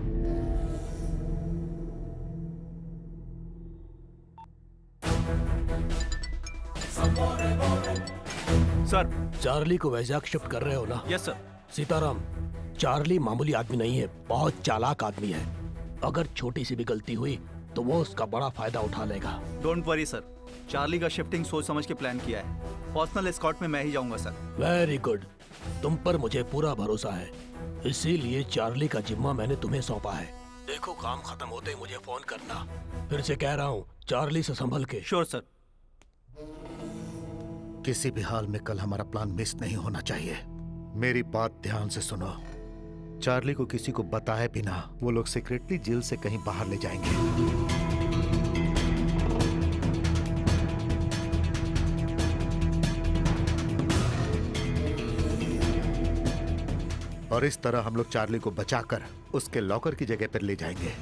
सर। चार्ली को वैजाग शिफ्ट कर रहे हो ना? Yes sir. सीताराम, चार्ली मामूली आदमी नहीं है, बहुत चालाक आदमी है। अगर छोटी सी भी गलती हुई तो वो उसका बड़ा फायदा उठा लेगा। डोंट वरी सर, चार्ली का शिफ्टिंग सोच समझ के प्लान किया है। पर्सनल एस्कॉर्ट में मैं ही जाऊंगा सर। वेरी गुड, तुम पर मुझे पूरा भरोसा है, इसीलिए चार्ली का जिम्मा मैंने तुम्हें सौंपा है। देखो, काम खत्म होते ही मुझे फोन करना। फिर से कह रहा हूँ, चार्ली से संभल के। Sure sir. किसी भी हाल में कल हमारा प्लान मिस नहीं होना चाहिए। मेरी बात ध्यान से सुनो। चार्ली को किसी को बताए बिना वो लोग सीक्रेटली जेल से कहीं बाहर ले जाएंगे। और इस तरह हम लोग चार्ली को बचाकर उसके लॉकर की जगह पर ले जाएंगे।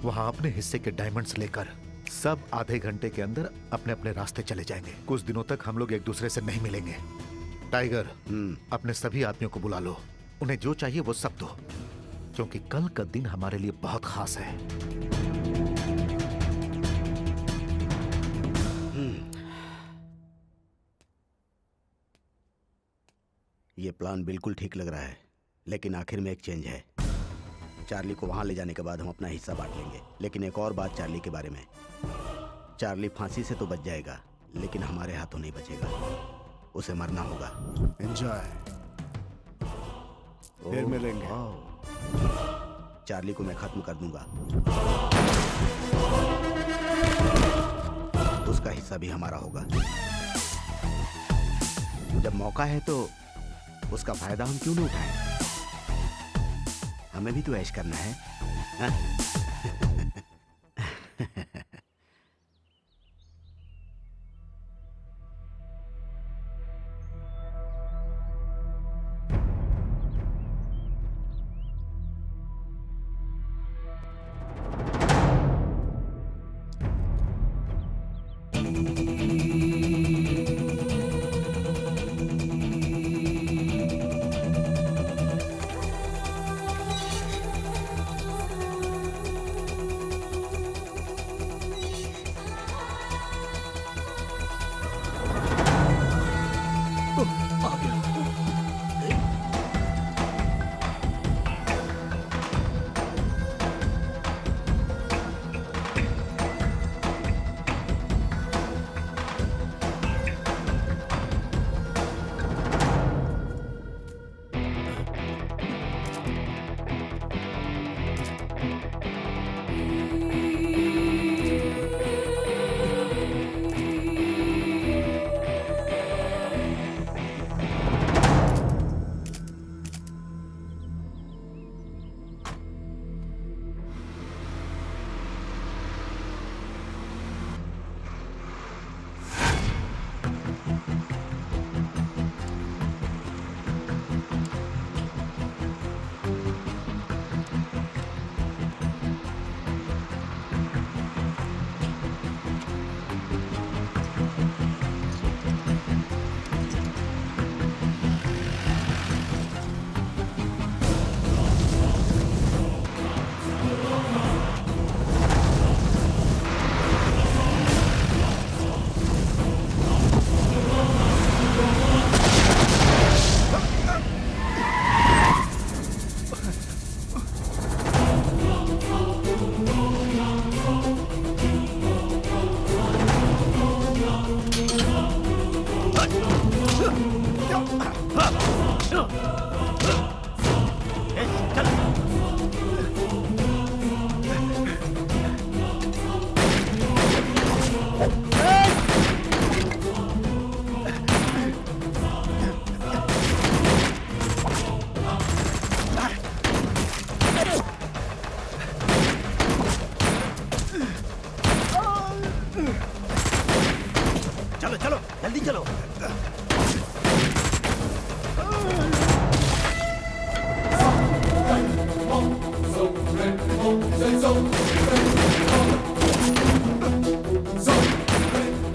वहां अपने हिस्से के डायमंड्स लेकर सब आधे घंटे के अंदर अपने अपने रास्ते चले जाएंगे। कुछ दिनों तक हम लोग एक दूसरे से नहीं मिलेंगे। टाइगर, अपने सभी आदमियों को बुला लो, उन्हें जो चाहिए वो सब दो, क्योंकि कल का दिन हमारे लिए बहुत खास है। ये प्लान बिल्कुल ठीक लग रहा है, लेकिन आखिर में एक चेंज है। चार्ली को वहां ले जाने के बाद हम अपना हिस्सा बांट लेंगे। लेकिन एक और बात चार्ली के बारे में, चार्ली फांसी से तो बच जाएगा, लेकिन हमारे हाथों नहीं बचेगा। उसे मरना होगा। एंजॉय, फिर मिलेंगे। चार्ली को मैं खत्म कर दूंगा, उसका हिस्सा भी हमारा होगा। जब मौका है तो उसका फायदा हम क्यों न उठाएं? हमें भी तो ऐश करना है, हा?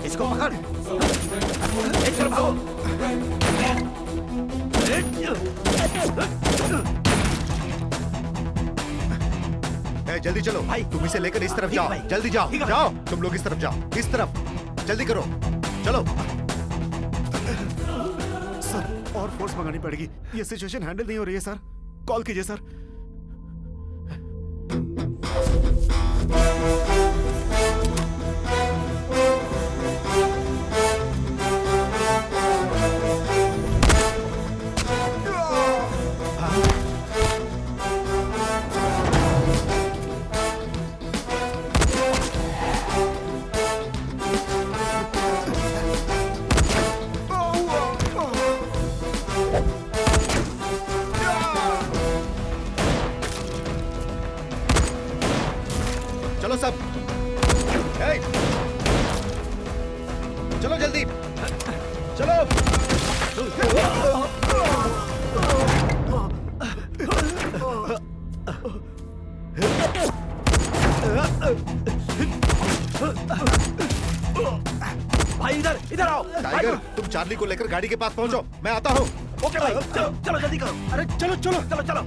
इसको पकड़, एक तरफ भागो। जल्दी चलो भाई, तुम इसे लेकर इस तरफ जाओ। जल्दी जाओ, जाओ तुम लोग इस तरफ जाओ, इस तरफ जल्दी करो, चलो। सर और फोर्स मंगानी पड़ेगी, ये सिचुएशन हैंडल नहीं हो रही है सर। कॉल कीजिए सर। चलो सब, ए! चलो जल्दी, चलो। भाई इधर इधर आओ। टाइगर, तुम चार्ली को लेकर गाड़ी के पास पहुंचो, मैं आता हूँ। ओके भाई, चलो चलो जल्दी करो। अरे चलो चलो चलो चलो,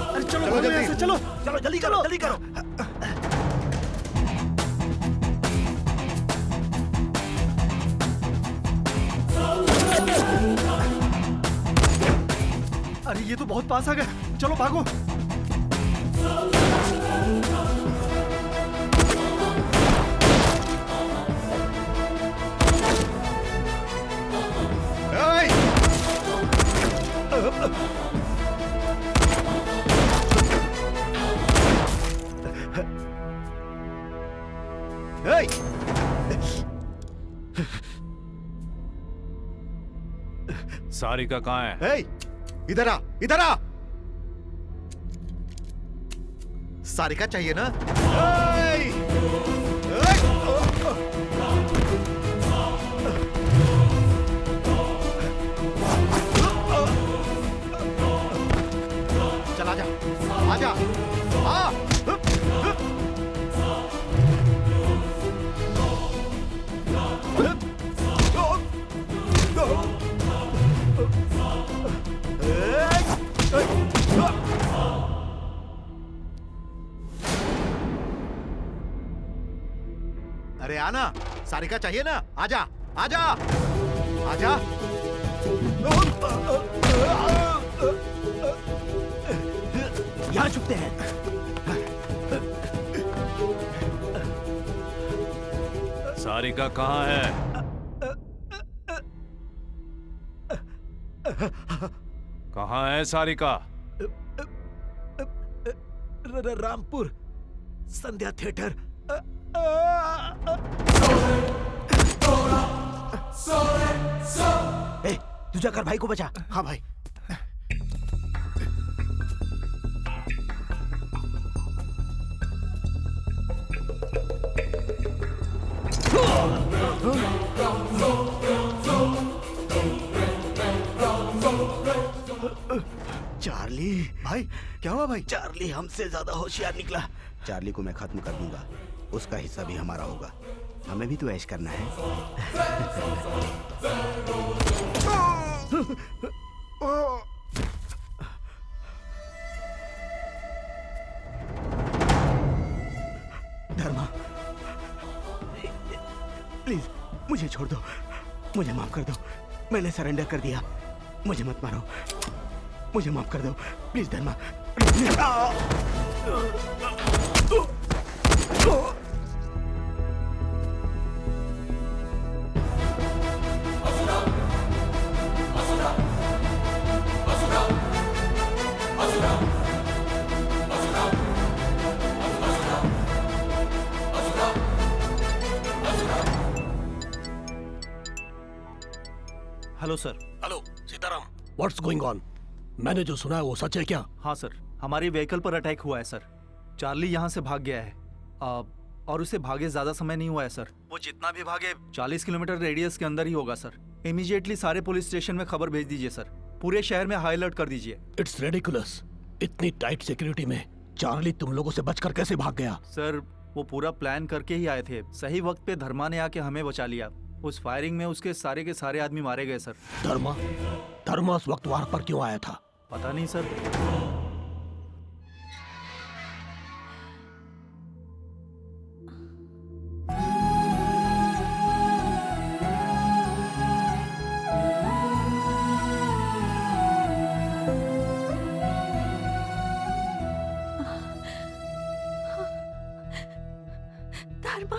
अरे चलो चलो जल्दी। ऐसे चलो। चलो जल्दी करो, जल्दी करो। अरे ये तो बहुत पास आ गए, चलो भागो। ए! ए! सारिका कहाँ है? ए! इधर आ, इधर आ। सारिका चाहिए ना? ए! चल आजा, आजा, आ। अरे आना, सारिका चाहिए ना? आजा, आजा, आजा। यहाँ छुपते हैं। सारिका कहाँ है? कहाँ है सारिका? रामपुर संध्या थिएटर। ए, तू जाकर भाई को बचा। हाँ भाई। चार्ली, भाई क्या हुआ भाई? चार्ली हमसे ज्यादा होशियार निकला। चार्ली को मैं खत्म कर दूंगा, उसका हिस्सा भी हमारा होगा। हमें भी तो ऐश करना है। धर्मा, प्लीज मुझे छोड़ दो, मुझे माफ कर दो। मैंने सरेंडर कर दिया, मुझे मत मारो, मुझे माफ कर दो please Dharma. Hello sir. Hello Sitaram, what's going on? मैंने जो सुना है वो सच है क्या? हाँ सर, हमारी व्हीकल पर अटैक हुआ है सर। चार्ली यहाँ से भाग गया है और उसे भागे ज्यादा समय नहीं हुआ है सर। वो जितना भी भागे 40 किलोमीटर रेडियस के अंदर ही होगा सर। इमीडिएटली सारे पुलिस स्टेशन में खबर भेज दीजिए सर। पूरे शहर में हाई अलर्ट कर दीजिए। इट्स रेडिकुलस, इतनी टाइट सिक्योरिटी में चार्ली तुम लोगों से बचकर कैसे भाग गया? सर वो पूरा प्लान करके ही आए थे। सही वक्त पे धर्मा ने आके हमें बचा लिया। उस फायरिंग में उसके सारे के सारे आदमी मारे गए सर। धर्मा? धर्मा उस वक्त वहां पर क्यों आया था? पता नहीं सर। धर्मा,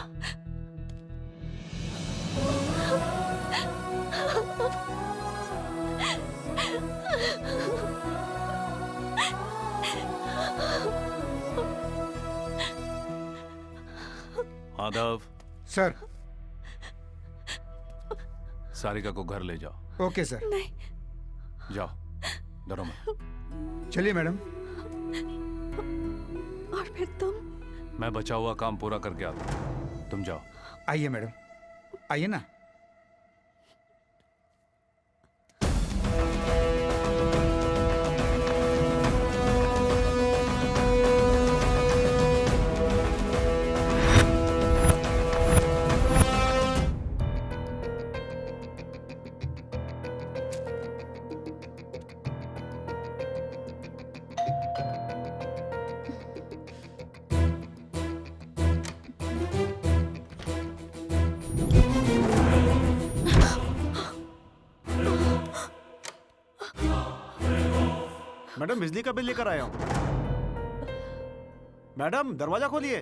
माधव, सर। सारिका को घर ले जाओ। Okay sir. नहीं। जाओ, डरो मत। चलिए मैडम। और फिर तुम? मैं बचा हुआ काम पूरा करके आता हूँ, तुम जाओ। आइए मैडम, आइए ना। मैडम बिजली का बिल लेकर आया हूँ। मैडम दरवाजा खोलिए।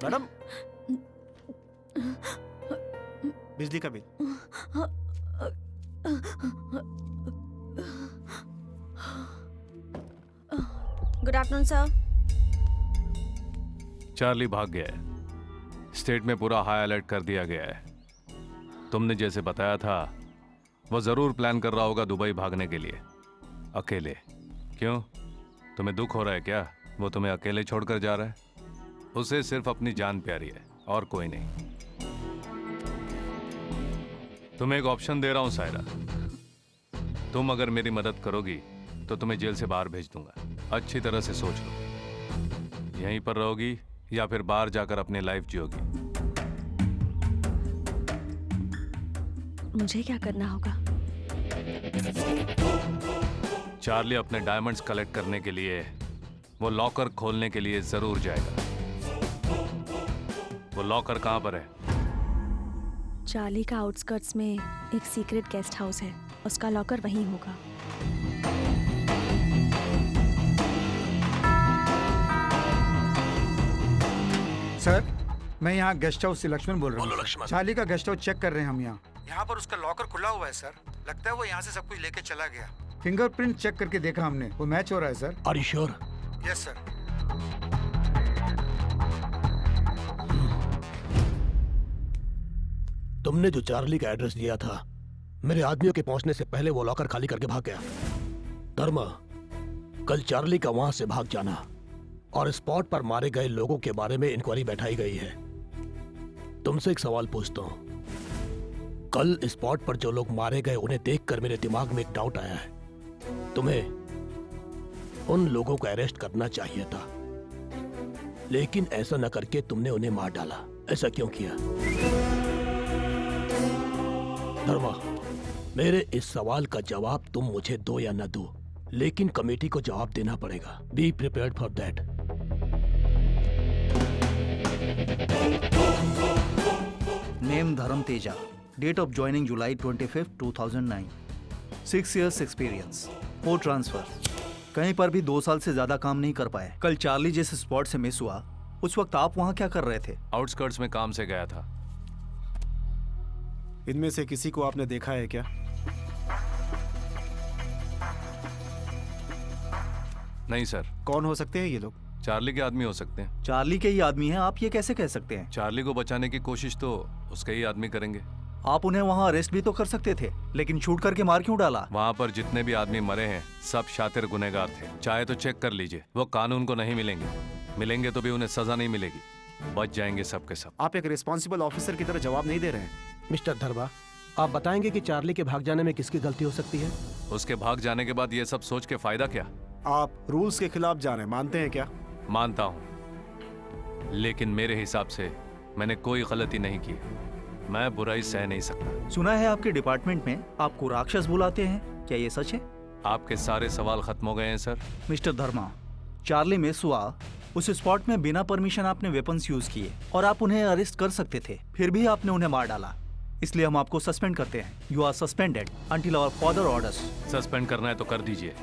मैडम, बिजली का bill. Good afternoon sir. Charlie भाग गया है। स्टेट में पूरा हाई अलर्ट कर दिया गया है। तुमने जैसे बताया था, वो जरूर प्लान कर रहा होगा दुबई भागने के लिए, अकेले। क्यों, तुम्हें दुख हो रहा है क्या? वो तुम्हें अकेले छोड़कर जा रहा है? उसे सिर्फ अपनी जान प्यारी है और कोई नहीं। तुम्हें एक ऑप्शन दे रहा हूं सायरा, तुम अगर मेरी मदद करोगी तो तुम्हें जेल से बाहर भेज दूंगा। अच्छी तरह से सोच लो, यहीं पर रहोगी या फिर बाहर जाकर अपनी लाइफ जियोगी। मुझे क्या करना होगा? चार्ली अपने डायमंड्स कलेक्ट करने के लिए वो लॉकर खोलने के लिए जरूर जाएगा। वो लॉकर कहां पर है? चार्ली का आउटस्कर्ट्स में एक सीक्रेट गेस्ट हाउस है, उसका लॉकर वहीं होगा। सर, मैं यहाँ गेस्ट हाउस से लक्ष्मण बोल रहा बोलो हूँ। लक्ष्मण। चार्ली का गेस्ट हाउस चेक कर रहे हैं हम यहाँ पर उसका लॉकर खुला हुआ है सर। लगता है वो यहाँ से सब कुछ लेके चला गया। फिंगरप्रिंट चेक करके देखा हमने, वो मैच हो रहा है sir. Are you sure? Yes sir. तुमने जो चार्ली का एड्रेस दिया था, मेरे आदमियों के पहुंचने से पहले वो लॉकर खाली करके भाग गया। धर्मा, कल चार्ली का वहां से भाग जाना और स्पॉट पर मारे गए लोगों के बारे में इंक्वायरी बैठाई गई है। तुमसे एक सवाल पूछता हूं, कल स्पॉट पर जो लोग मारे गए उन्हें देखकर मेरे दिमाग में एक डाउट आया है। तुम्हें उन लोगों को अरेस्ट करना चाहिए था, लेकिन ऐसा न करके तुमने उन्हें मार डाला। ऐसा क्यों किया? धर्मा, मेरे इस सवाल का जवाब तुम मुझे दो या न दो, लेकिन कमेटी को जवाब देना पड़ेगा। Be prepared for that. Name Dharma Teja, date of joining July 25, 2009, 6 years experience, 4 transfer. कहीं पर भी 2 साल से ज्यादा काम नहीं कर पाए। कल चार्ली जिस स्पॉट से मिस हुआ, उस वक्त आप वहां क्या कर रहे थे? आउटस्कर्ट्स में काम से गया था। इनमें से किसी को आपने देखा है क्या? नहीं सर। कौन हो सकते हैं ये लोग? चार्ली के आदमी हो सकते हैं। चार्ली के ही आदमी हैं, आप ये कैसे कह सकते हैं? चार्ली को बचाने की कोशिश तो उसके ही आदमी करेंगे। आप उन्हें वहां अरेस्ट भी तो कर सकते थे, लेकिन शूट करके मार क्यों डाला? वहाँ पर जितने भी आदमी मरे हैं सब शातिर गुनहगार थे। चाहे तो चेक कर लीजिए, वो कानून को नहीं मिलेंगे। मिलेंगे तो भी उन्हें सजा नहीं मिलेगी, बच जाएंगे सब के सब। आप एक रिस्पॉन्सिबल ऑफिसर की तरह जवाब नहीं दे रहे हैं। मिस्टर धर्मा, आप बताएंगे कि चार्ली के भाग जाने में किसकी गलती हो सकती है? उसके भाग जाने के बाद ये सब सोच के फायदा क्या? आप रूल्स के खिलाफ जा रहे हैं, मानते हैं क्या? मानता हूँ, लेकिन मेरे हिसाब से मैंने कोई गलती नहीं की। मैं बुराई सह नहीं सकता। सुना है आपके डिपार्टमेंट में आपको राक्षस बुलाते हैं, क्या ये सच है? आपके सारे सवाल खत्म हो गए हैं सर। मिस्टर धर्मा, चार्ली मिस हुआ, उस स्पॉट में बिना परमिशन आपने वेपन्स यूज किए और आप उन्हें अरेस्ट कर सकते थे, फिर भी आपने उन्हें मार डाला। इसलिए हम आपको सस्पेंड करते हैं। You are suspended until our further orders. Suspend करना है तो कर दीजिए,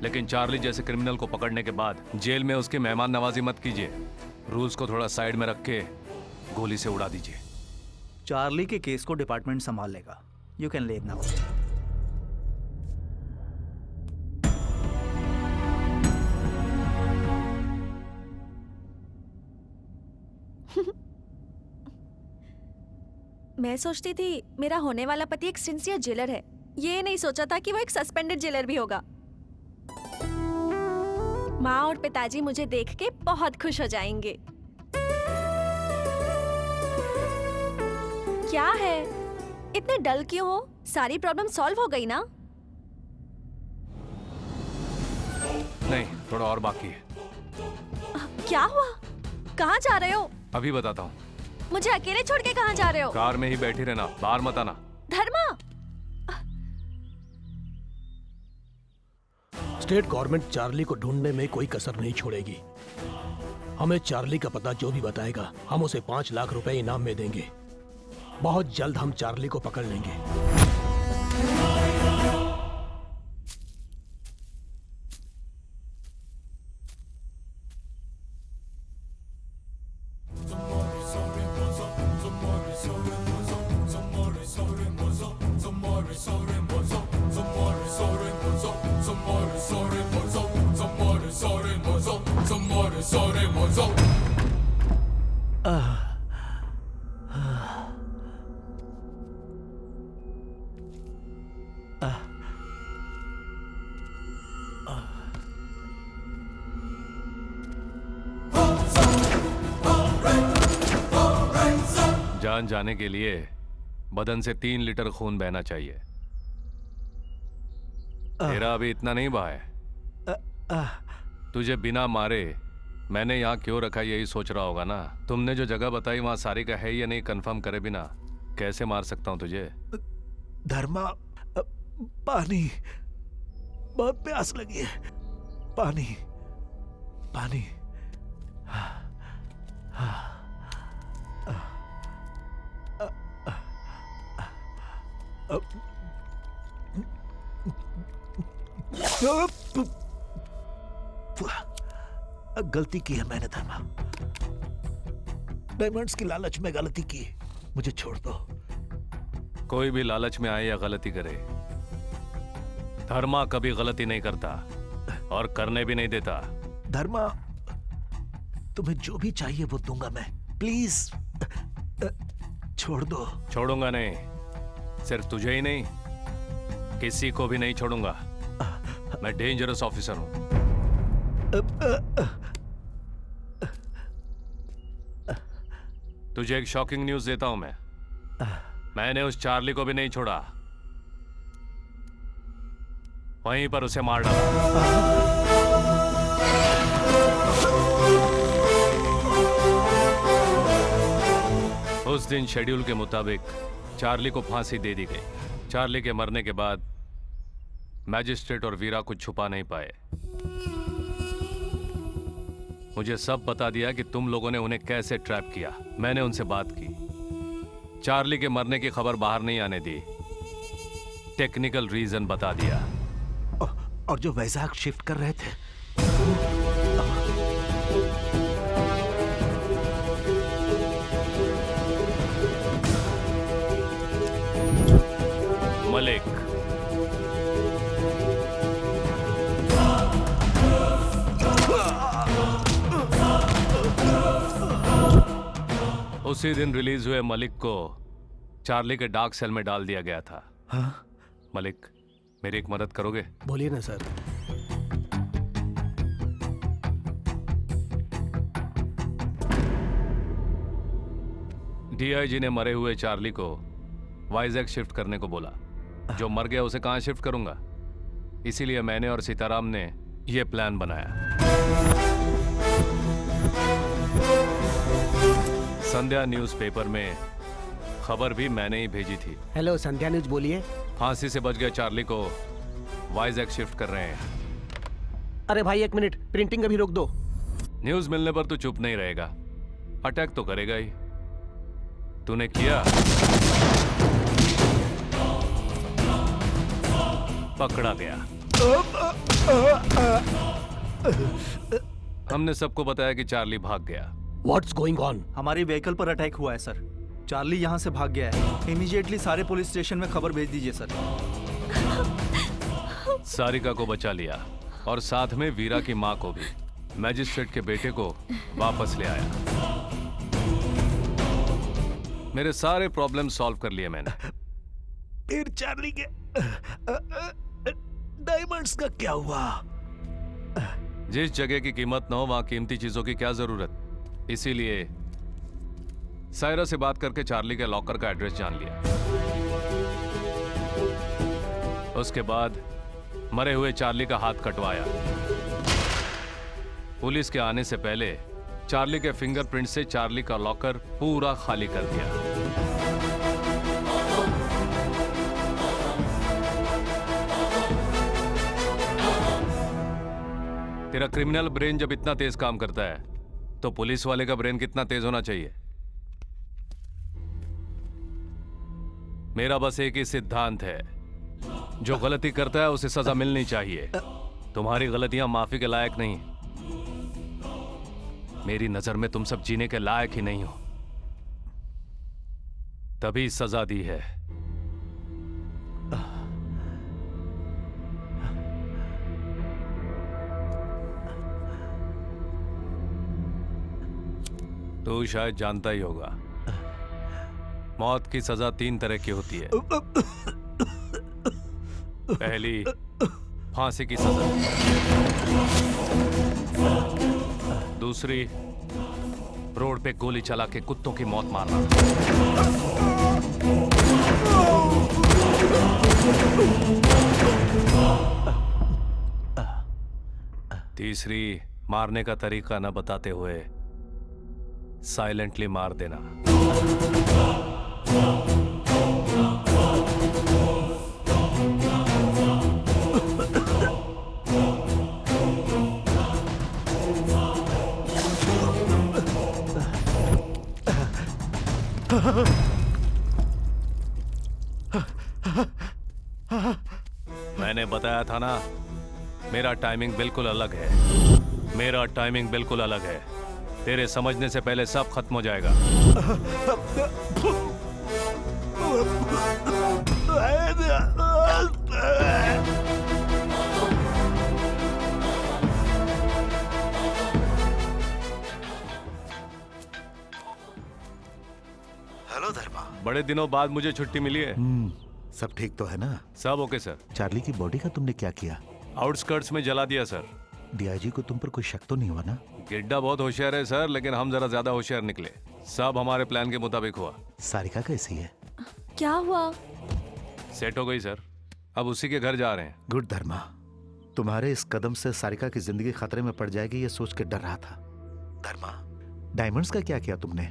लेकिन चार्ली जैसे क्रिमिनल को पकड़ने के बाद जेल में उसकी मेहमान नवाजी मत कीजिए। रूल्स को थोड़ा साइड में रख के गोली से उड़ा दीजिए। चार्ली के केस को डिपार्टमेंट संभाल लेगा। You can leave now. मैं सोचती थी मेरा होने वाला पति एक सिंसियर जेलर है, ये नहीं सोचा था कि वो एक सस्पेंडेड जेलर भी होगा। माँ और पिताजी मुझे देख के बहुत खुश हो जाएंगे। क्या है, इतने डल क्यों हो? सारी प्रॉब्लम सॉल्व हो गई ना? नहीं, थोड़ा और बाकी है। क्या हुआ? कहाँ जा रहे हो? अभी बताता हूँ। मुझे अकेले छोड़ के कहाँ जा रहे हो? कार में ही बैठी रहना, बाहर मत आना। धर्मा, स्टेट गवर्नमेंट चार्ली को ढूंढने में कोई कसर नहीं छोड़ेगी। हमें चार्ली का पता जो भी बताएगा हम उसे 5 लाख रुपए इनाम में देंगे। बहुत जल्द हम चार्ली को पकड़ लेंगे। जान जाने के लिए बदन से 3 लीटर खून बहना चाहिए। तेरा अभी इतना नहीं बहा है। तुझे बिना मारे मैंने यहाँ क्यों रखा यही सोच रहा होगा ना। तुमने जो जगह बताई वहां सारिका है या नहीं कंफर्म करे बिना कैसे मार सकता हूँ तुझे। धर्मा, पानी, बहुत प्यास लगी है। पानी, पानी। गलती की है मैंने धर्मा, डायमंड्स की लालच में गलती की। मुझे छोड़ दो। कोई भी लालच में आए या गलती करे, धर्मा कभी गलती नहीं करता और करने भी नहीं देता। धर्मा, तुम्हें जो भी चाहिए वो दूंगा मैं। प्लीज छोड़ दो। छोड़ूंगा नहीं, सिर्फ तुझे ही नहीं किसी को भी नहीं छोड़ूंगा। मैं डेंजरस ऑफिसर हूं। तुझे एक शॉकिंग न्यूज देता हूं मैं। मैंने उस चार्ली को भी नहीं छोड़ा, वहीं पर उसे मार डाला। उस दिन शेड्यूल के मुताबिक चार्ली को फांसी दे दी गई। चार्ली के मरने के बाद मैजिस्ट्रेट और वीरा कुछ छुपा नहीं पाए। मुझे सब बता दिया कि तुम लोगों ने उन्हें कैसे ट्रैप किया। मैंने उनसे बात की, चार्ली के मरने की खबर बाहर नहीं आने दी, टेक्निकल रीजन बता दिया। और जो वैजाग शिफ्ट कर रहे थे, मलिक, उसी दिन रिलीज हुए मलिक को चार्ली के डार्क सेल में डाल दिया गया था। हाँ? मलिक, मेरी एक मदद करोगे? बोलिए ना सर। डीआईजी ने मरे हुए चार्ली को वाइजैक शिफ्ट करने को बोला। जो मर गया उसे कहां शिफ्ट करूंगा, इसीलिए मैंने और सीताराम ने यह प्लान बनाया। संध्या न्यूज़पेपर में खबर भी मैंने ही भेजी थी। हेलो, संध्या न्यूज बोलिए। फांसी से बच गए चार्ली को वाइजैक शिफ्ट कर रहे हैं। अरे भाई एक मिनट, प्रिंटिंग अभी रोक दो। न्यूज मिलने पर तू चुप नहीं रहेगा, अटैक तो करेगा ही। तूने किया, पकड़ा गया। हमने सबको बताया कि चार्ली भाग गया। What's going on? हमारी व्हीकल पर अटैक हुआ है सर। चार्ली यहाँ से भाग गया है। इमीडिएटली सारे पुलिस स्टेशन में खबर भेज दीजिए सर। सारिका को बचा लिया और साथ में वीरा की माँ को भी। मैजिस्ट्रेट के बेटे को वापस ले आया। मेरे सारे प्रॉब्लम सॉल्व कर लिए मैंने। फिर चार्ली के डायमंड्स का क्या हुआ? जिस जगह की कीमत न हो वहां कीमती चीजों की क्या जरूरत। इसीलिए सायरा से बात करके चार्ली के लॉकर का एड्रेस जान लिया। उसके बाद मरे हुए चार्ली का हाथ कटवाया। पुलिस के आने से पहले चार्ली के फिंगरप्रिंट से चार्ली का लॉकर पूरा खाली कर दिया। तेरा क्रिमिनल ब्रेन जब इतना तेज काम करता है तो पुलिस वाले का ब्रेन कितना तेज होना चाहिए। मेरा बस एक ही सिद्धांत है, जो गलती करता है उसे सजा मिलनी चाहिए। तुम्हारी गलतियां माफी के लायक नहीं। मेरी नजर में तुम सब जीने के लायक ही नहीं हो, तभी सजा दी है। तू शायद जानता ही होगा, मौत की सजा 3 तरह की होती है। पहली, फांसी की सजा। दूसरी, रोड पे गोली चला के कुत्तों की मौत मारना। तीसरी, मारने का तरीका न बताते हुए साइलेंटली मार देना। मैंने बताया था ना, मेरा टाइमिंग बिल्कुल अलग है। मेरा टाइमिंग बिल्कुल अलग है। तेरे समझने से पहले सब खत्म हो जाएगा। हेलो धर्मा। बड़े दिनों बाद मुझे छुट्टी मिली है। सब ठीक तो है ना? सब ओके सर। चार्ली की बॉडी का तुमने क्या किया? आउटस्कर्ट्स में जला दिया सर। डीआईजी को तुम पर कोई शक तो नहीं हुआ ना? गिड्डा बहुत होशियार है सर, लेकिन हम जरा ज्यादा होशियार निकले। सब हमारे प्लान के मुताबिक हुआ। सारिका कैसी है? क्या हुआ? सेट हो गई सर, अब उसी के घर जा रहे हैं। गुड धर्मा। तुम्हारे इस कदम से सारिका की जिंदगी खतरे में पड़ जाएगी ये सोच के डर रहा था। धर्मा, डायमंड्स का क्या किया तुमने?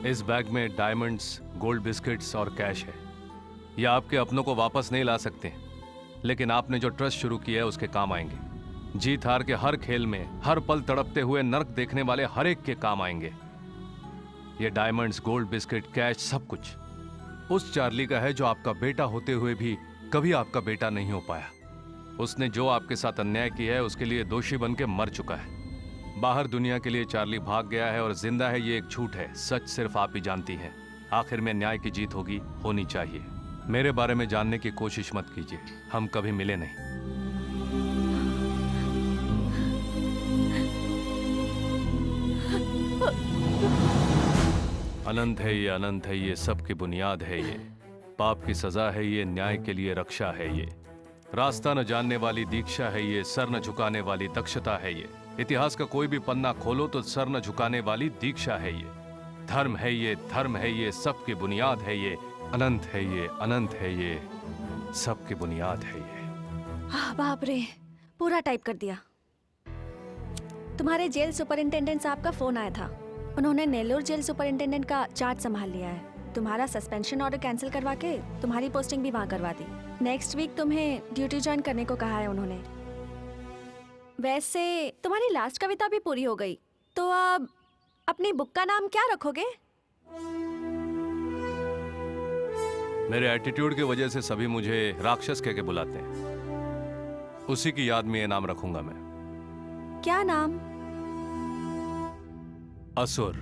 इस बैग में डायमंड्स, गोल्ड बिस्किट्स और कैश है। ये आपके अपनों को वापस नहीं ला सकते, लेकिन आपने जो ट्रस्ट शुरू किया है उसके काम आएंगे। जीत हार के हर खेल में हर पल तड़पते हुए नर्क देखने वाले हर एक के काम आएंगे। ये डायमंड्स, गोल्ड बिस्किट, कैश सब कुछ उस चार्ली का है जो आपका बेटा होते हुए भी कभी आपका बेटा नहीं हो पाया। उसने जो आपके साथ अन्याय किया है उसके लिए दोषी बन के मर चुका है। बाहर दुनिया के लिए चार्ली भाग गया है और जिंदा है, ये एक झूठ है। सच सिर्फ आप ही जानती हैं। आखिर में न्याय की जीत होगी, होनी चाहिए। मेरे बारे में जानने की कोशिश मत कीजिए, हम कभी मिले नहीं। अनंत है ये, अनंत है ये, सबकी बुनियाद है ये। पाप की सजा है ये, न्याय के लिए रक्षा है ये। रास्ता न जानने वाली दीक्षा है ये, सर न झुकाने वाली दक्षता है ये। इतिहास का कोई भी पन्ना खोलो तो सर न झुकाने वाली दीक्षा है ये। धर्म है ये, धर्म है ये, सबकी बुनियाद है ये। अनंत है ये, अनंत है ये, सबकी बुनियाद है ये। बाप रे, पूरा टाइप कर दिया। तुम्हारे जेल सुपरिंटेंडेंट साहब का फोन आया था। उन्होंने नेल्लोर जेल सुपरिंटेंडेंट का चार्ज संभाल लिया है। तुम्हारा सस्पेंशन ऑर्डर कैंसिल करवा के तुम्हारी पोस्टिंग भी वहाँ करवा दी। नेक्स्ट वीक तुम्हें ड्यूटी ज्वाइन करने को कहा है उन्होंने। वैसे तुम्हारी लास्ट कविता भी पूरी हो गई, तो अब अपनी बुक का नाम क्या रखोगे? मेरे एटीट्यूड की वजह से सभी मुझे राक्षस कह के बुलाते हैं। उसी की याद में ये नाम रखूंगा मैं। क्या नाम? असुर।